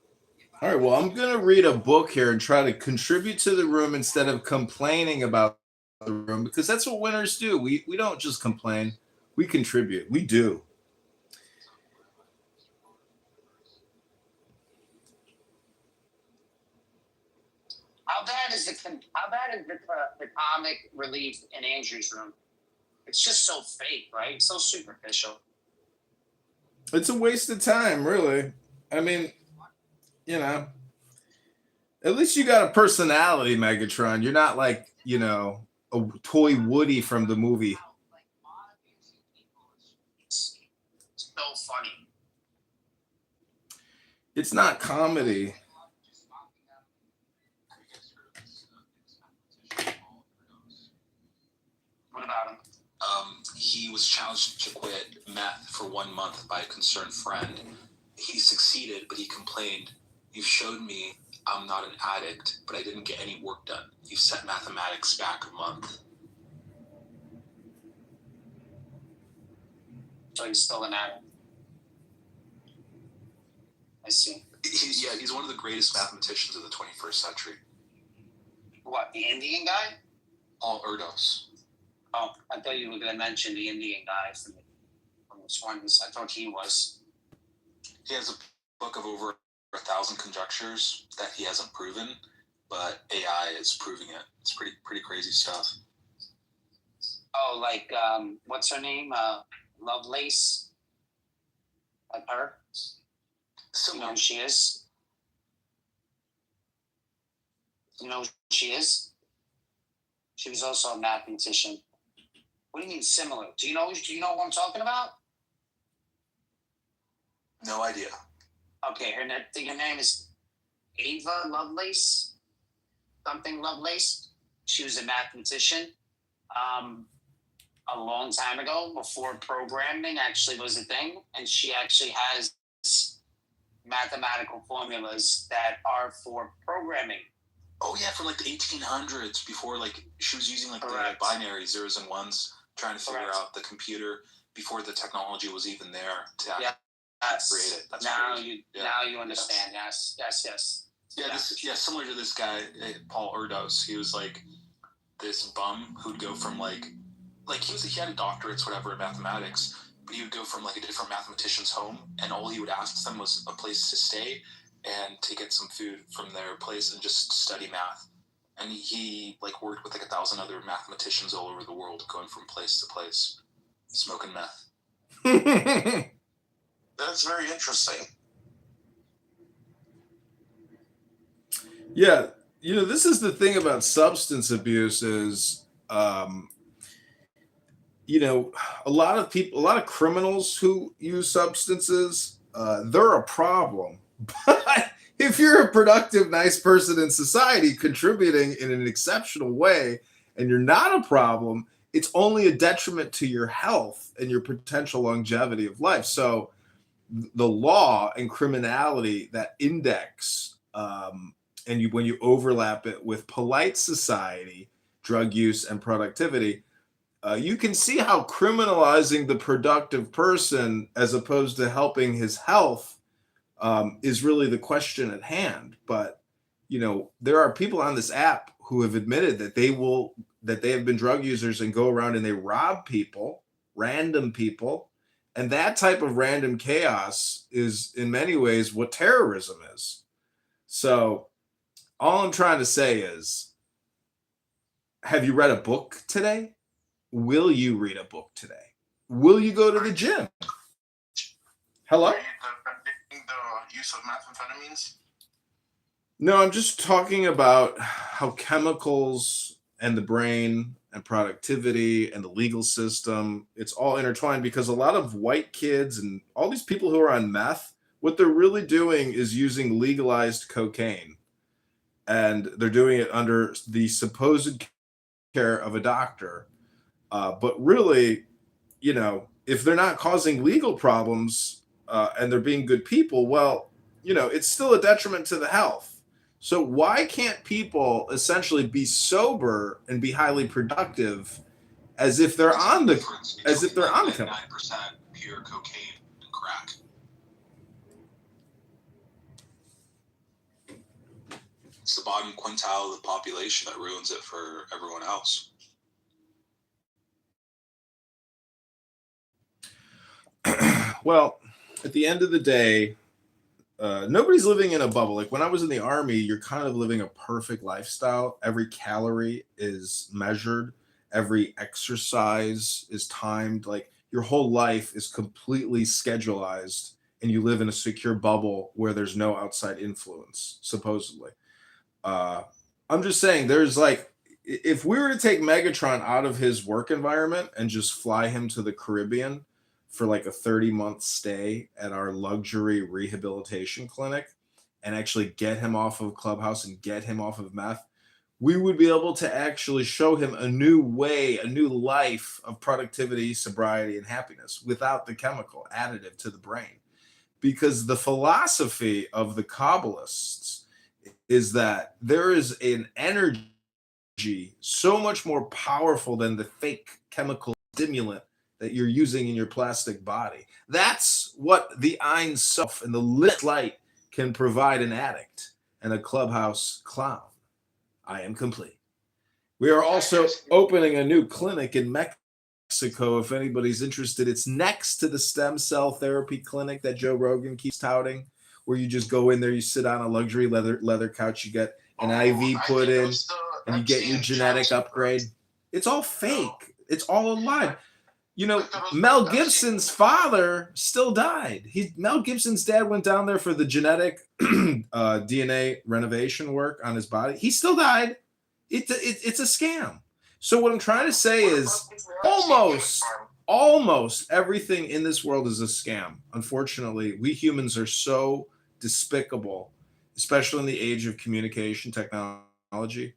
All right, well, I'm going to read a book here and try to contribute to the room instead of complaining about the room, because that's what winners do. We don't just complain. We contribute. We do. How bad is the comic relief in Andrew's room? It's just so fake, right? So superficial. It's a waste of time, really. I mean, you know, at least you got a personality, Megatron. You're not like, you know, a toy Woody from the movie. It's so funny. It's not comedy. What about him? He was challenged to quit meth for 1 month by a concerned friend. He succeeded, but he complained, "You've showed me I'm not an addict, but I didn't get any work done. You've set mathematics back a month." So he's still an addict. I see. He's one of the greatest mathematicians of the 21st century. What, the Indian guy? Paul Erdos. Oh, I thought you were going to mention the Indian guy from this one. I thought he was. He has a book of over 1,000 conjectures that he hasn't proven, but AI is proving it. It's pretty crazy stuff. Oh, like, what's her name? Lovelace? Like her? So, you know who she is? You know who she is? She was also a mathematician. What do you mean similar? Do you know what I'm talking about? No idea. Okay, her name is Ava Lovelace. Something Lovelace. She was a mathematician a long time ago, before programming actually was a thing. And she actually has mathematical formulas that are for programming. Oh yeah, from like the 1800s, before like she was using like the binary zeros and ones, trying to figure out the computer before the technology was even there to create it. That's now crazy. Now you understand. Yes. Yeah, similar to this guy, Paul Erdos. He was like this bum who'd go from like he had a doctorates, whatever, in mathematics, but he would go from like a different mathematician's home, and all he would ask them was a place to stay and to get some food from their place and just study math. And he like worked with like 1,000 other mathematicians all over the world, going from place to place, smoking meth. That's very interesting. Yeah, you know, this is the thing about substance abuse is, you know, a lot of criminals who use substances, they're a problem. But if you're a productive, nice person in society contributing in an exceptional way and you're not a problem, it's only a detriment to your health and your potential longevity of life. So the law and criminality that index, and when you overlap it with polite society, drug use, and productivity, you can see how criminalizing the productive person as opposed to helping his health is really the question at hand. But there are people on this app who have admitted that they have been drug users and go around and they rob people, random people, and that type of random chaos is in many ways what terrorism is. So all I'm trying to say is, have you read a book today? Will you read a book today? Will you go to the gym? Hello? The use of methamphetamines? No, I'm just talking about how chemicals and the brain and productivity and the legal system, it's all intertwined, because a lot of white kids and all these people who are on meth, what they're really doing is using legalized cocaine. And they're doing it under the supposed care of a doctor. But really, if they're not causing legal problems and they're being good people, well, it's still a detriment to the health. So why can't people essentially be sober and be highly productive as if they're on the chemical? 99% pure cocaine and crack. It's the bottom quintile of the population that ruins it for everyone else. Well, at the end of the day, nobody's living in a bubble. Like when I was in the Army, you're kind of living a perfect lifestyle. Every calorie is measured. Every exercise is timed. Like your whole life is completely schedulized, and you live in a secure bubble where there's no outside influence, supposedly. I'm just saying, there's like, if we were to take Megatron out of his work environment and just fly him to the Caribbean for like a 30-month stay at our luxury rehabilitation clinic and actually get him off of Clubhouse and get him off of meth, we would be able to actually show him a new way, a new life of productivity, sobriety, and happiness without the chemical additive to the brain. Because the philosophy of the Kabbalists is that there is an energy so much more powerful than the fake chemical stimulant that you're using in your plastic body. That's what the Ein Sof and the lit light can provide an addict and a Clubhouse clown. I am complete. We are also opening a new clinic in Mexico. If anybody's interested, it's next to the stem cell therapy clinic that Joe Rogan keeps touting, where you just go in there, you sit on a luxury leather couch, you get an IV put in, and you get your genetic upgrade. It's all fake. It's all a lie. Mel Gibson's father still died. Mel Gibson's dad went down there for the genetic DNA renovation work on his body. He still died. It's a scam. So what I'm trying to say is almost everything in this world is a scam. Unfortunately, we humans are so despicable, especially in the age of communication technology.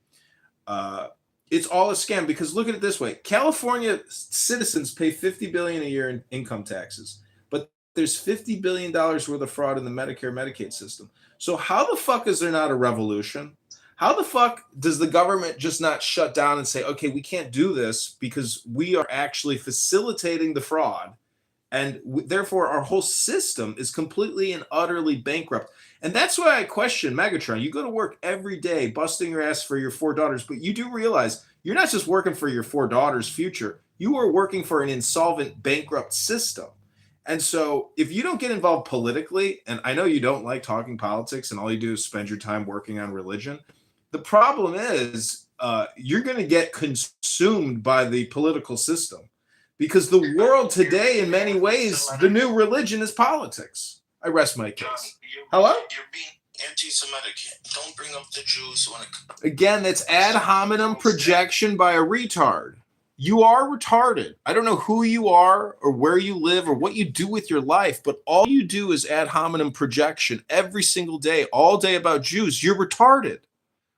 It's all a scam, because look at it this way. California citizens pay $50 billion a year in income taxes, but there's $50 billion worth of fraud in the Medicare Medicaid system. So how the fuck is there not a revolution? How the fuck does the government just not shut down and say, okay, we can't do this because we are actually facilitating the fraud, and therefore our whole system is completely and utterly bankrupt? And that's why I question Megatron. You go to work every day busting your ass for your 4 daughters, but you do realize you're not just working for your 4 daughters' future. You are working for an insolvent, bankrupt system. And so if you don't get involved politically, and I know you don't like talking politics and all you do is spend your time working on religion, the problem is you're going to get consumed by the political system, because the world today, in many ways, the new religion is politics. I rest my case. Hello? You're being anti-Semitic. Don't bring up the Jews when it comes. Again, that's ad hominem projection by a retard. You are retarded. I don't know who you are or where you live or what you do with your life, but all you do is ad hominem projection every single day, all day about Jews. You're retarded.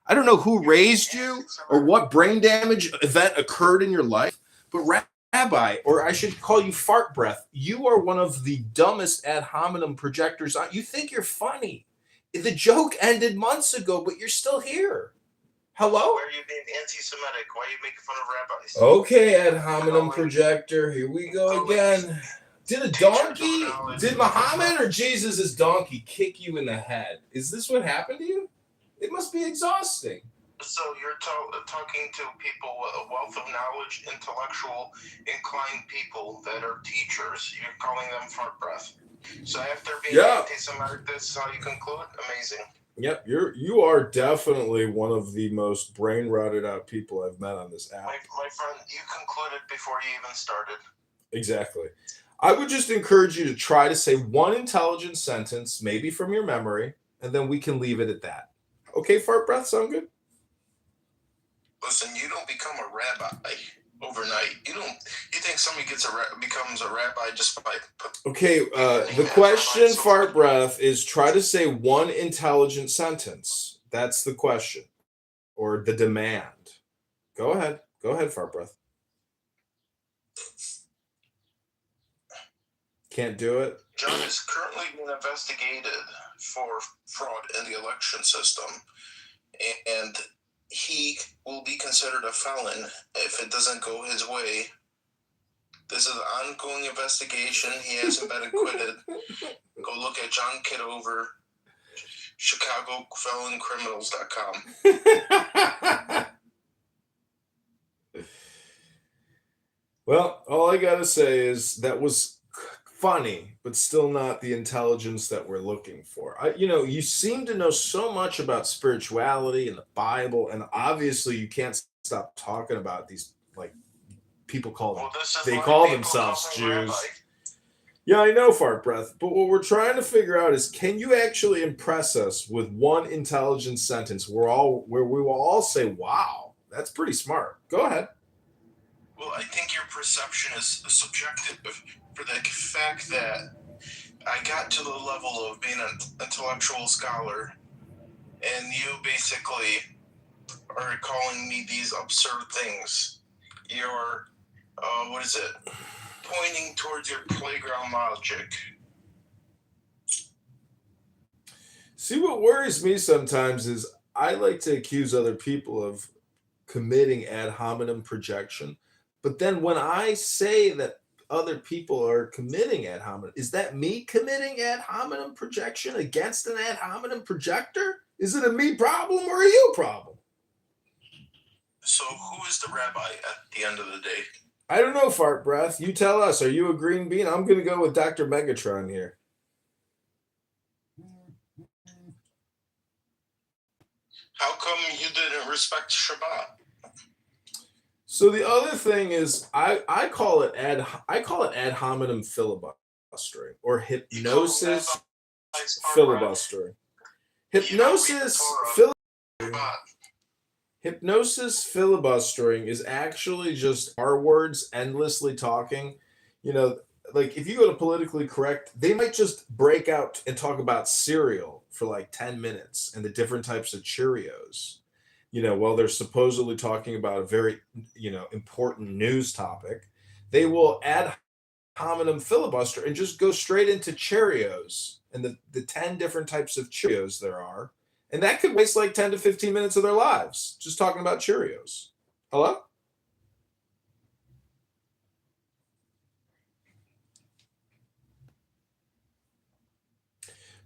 I don't know who raised you or what brain damage event occurred in your life, but Rabbi, or I should call you fart breath, you are one of the dumbest ad hominem projectors. You think you're funny. The joke ended months ago, but you're still here. Hello? Why are you being anti-Semitic? Why are you making fun of rabbis? Okay, ad hominem projector. Here we go again. Did a donkey, did Muhammad or Jesus' donkey kick you in the head? Is this what happened to you? It must be exhausting. So you're talking to people with a wealth of knowledge, intellectual, inclined people that are teachers. You're calling them fart breath. So after being anti-Semitic, this is how you conclude? Amazing. Yep, you are definitely one of the most brain rotted out people I've met on this app. My friend, you concluded before you even started. Exactly. I would just encourage you to try to say one intelligent sentence, maybe from your memory, and then we can leave it at that. Okay, fart breath, sound good? Listen, you don't become a rabbi overnight. You think somebody becomes a rabbi just by... Okay, the question, fart breath, is try to say one intelligent sentence. That's the question, or the demand. Go ahead, fart breath. Can't do it? John is currently being investigated for fraud in the election system, and he will be considered a felon if it doesn't go his way. This is an ongoing investigation. He hasn't been acquitted. Go look at John Kitover, ChicagoFelonCriminals.com. Well, all I gotta say is that was funny, but still not the intelligence that we're looking for. You seem to know so much about spirituality and the Bible, and obviously you can't stop talking about these people call themselves Jews. Yeah, I know, fart breath. But what we're trying to figure out is, can you actually impress us with one intelligent sentence where we will all say, "Wow, that's pretty smart." Go ahead. Well, I think your perception is subjective for the fact that I got to the level of being an intellectual scholar, and you basically are calling me these absurd things. You're, pointing towards your playground logic. See, what worries me sometimes is I like to accuse other people of committing ad hominem projection. But then when I say that other people are committing ad hominem, is that me committing ad hominem projection against an ad hominem projector? Is it a me problem or a you problem? So who is the rabbi at the end of the day? I don't know, fart breath. You tell us. Are you a green bean? I'm going to go with Dr. Megatron here. How come you didn't respect Shabbat? So the other thing is, I call it ad hominem filibustering or hypnosis filibustering. Hypnosis filibustering is actually just our words endlessly talking. Like if you go to politically correct, they might just break out and talk about cereal for like 10 minutes and the different types of Cheerios, while they're supposedly talking about a very, important news topic. They will ad hominem filibuster and just go straight into Cheerios and the 10 different types of Cheerios there are. And that could waste like 10 to 15 minutes of their lives just talking about Cheerios. Hello?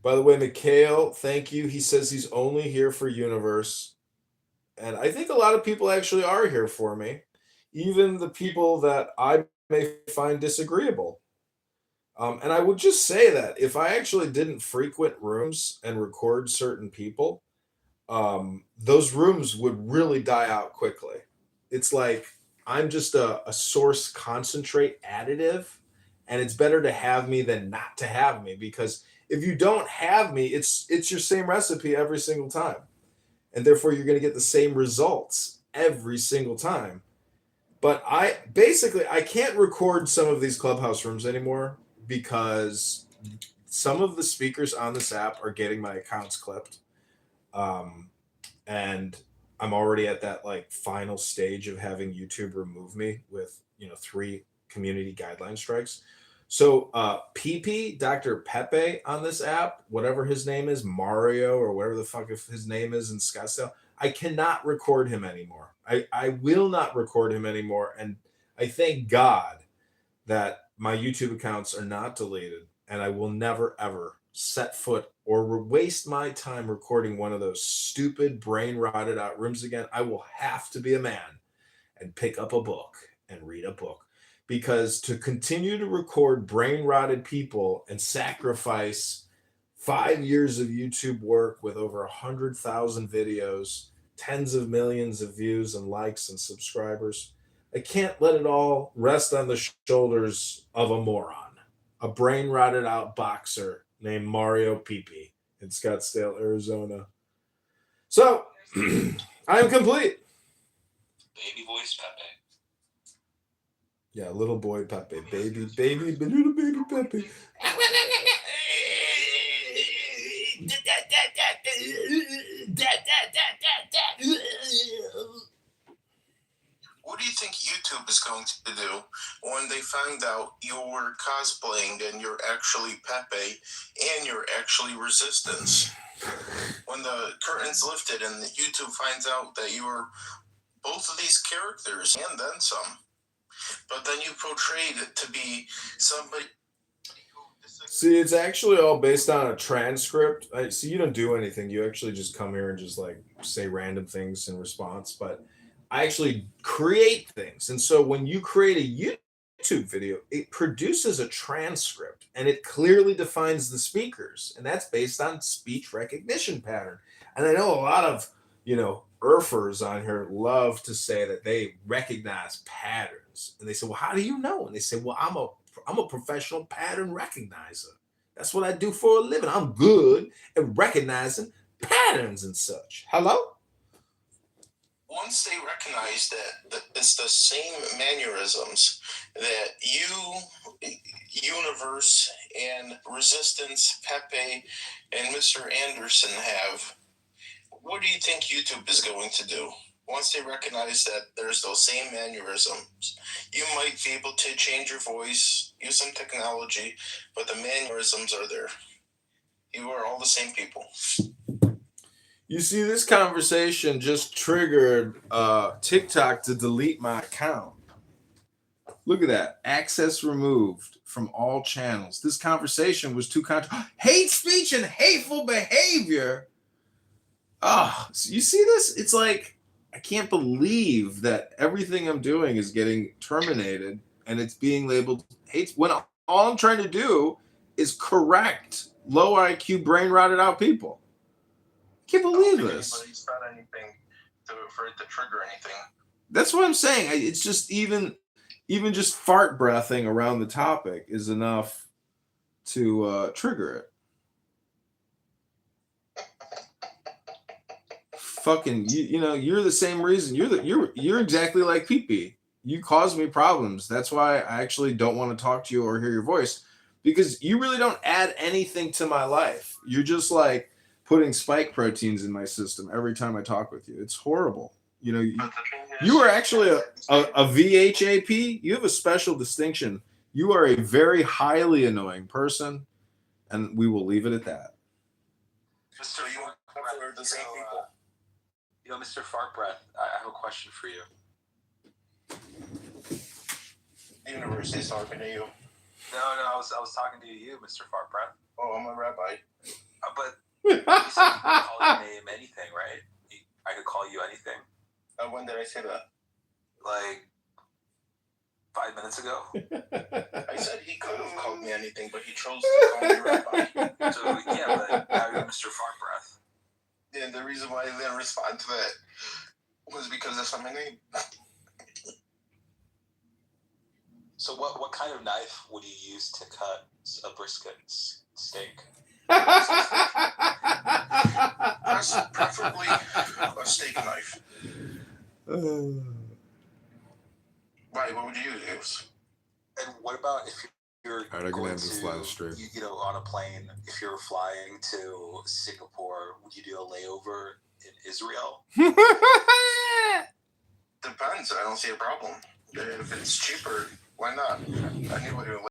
By the way, Mikhail, thank you. He says he's only here for Universe. And I think a lot of people actually are here for me, even the people that I may find disagreeable. And I would just say that if I actually didn't frequent rooms and record certain people, those rooms would really die out quickly. It's like I'm just a source concentrate additive, and it's better to have me than not to have me, because if you don't have me, it's your same recipe every single time. And therefore you're going to get the same results every single time. But I can't record some of these Clubhouse rooms anymore because some of the speakers on this app are getting my accounts clipped. And I'm already at that final stage of having YouTube remove me with 3 community guideline strikes. So PP, Dr. Pepe on this app, whatever his name is, Mario or whatever the fuck his name is in Scottsdale, I cannot record him anymore. I will not record him anymore. And I thank God that my YouTube accounts are not deleted, and I will never, ever set foot or waste my time recording one of those stupid, brain rotted out rooms again. I will have to be a man and pick up a book and read a book, because to continue to record brain rotted people and sacrifice 5 years of YouTube work with over 100,000 videos, tens of millions of views and likes and subscribers, I can't let it all rest on the shoulders of a moron, a brain rotted out boxer named Mario Pepe in Scottsdale, Arizona. So I am complete. Baby voice Pepe. Yeah, little boy Pepe, baby, little baby Pepe. What do you think YouTube is going to do when they find out you're cosplaying and you're actually Pepe and you're actually Resistance? When the curtain's lifted and YouTube finds out that you are both of these characters and then some, but then you portrayed it to be somebody. See, it's actually all based on a transcript. So you don't do anything. You actually just come here and just like say random things in response. But I actually create things. And so when you create a YouTube video, it produces a transcript and it clearly defines the speakers. And that's based on speech recognition pattern. And I know a lot of, ERFers on here love to say that they recognize patterns. And they say, well, how do you know? And they say, well, I'm a professional pattern recognizer. That's what I do for a living. I'm good at recognizing patterns and such. Hello? Once they recognize that it's the same mannerisms that you, Universe, and Resistance, Pepe, and Mr. Anderson have, what do you think YouTube is going to do? Once they recognize that there's those same mannerisms, you might be able to change your voice, use some technology, but the mannerisms are there. You are all the same people. You see, this conversation just triggered TikTok to delete my account. Look at that. Access removed from all channels. This conversation was too hate speech and hateful behavior. So you see this? It's like, I can't believe that everything I'm doing is getting terminated and it's being labeled hate, when all I'm trying to do is correct low IQ, brain rotted out people. I can't believe this. Anybody's done anything for it to trigger anything. That's what I'm saying. It's just even just fart breathing around the topic is enough to trigger it. Fucking you're the same reason. You're exactly like Pee-Pee. You cause me problems. That's why I actually don't want to talk to you or hear your voice, because you really don't add anything to my life. You're just like putting spike proteins in my system every time I talk with you. It's horrible. You are actually a VHAP. You have a special distinction. You are a very highly annoying person, and we will leave it at that. Mr. The same people. Mr. Fart Breath, I have a question for you. The universe is talking to you. No, I was talking to you, Mr. Fart Breath. Oh, I'm a rabbi. But you said you could call your name anything, right? I could call you anything. When did I say that? Like 5 minutes ago. I said he could have called me anything, but he chose to call me rabbi. So yeah, but now you're Mr. Fart Breath. And the reason why I didn't respond to that was because that's not my name. So what kind of knife would you use to cut a brisket steak? Preferably a steak knife. Why? What would you use? And what about if you're I'm going end this live stream. on a plane, if you're flying to Singapore, would you do a layover in Israel? Depends. I don't see a problem. If it's cheaper, why not? Anybody would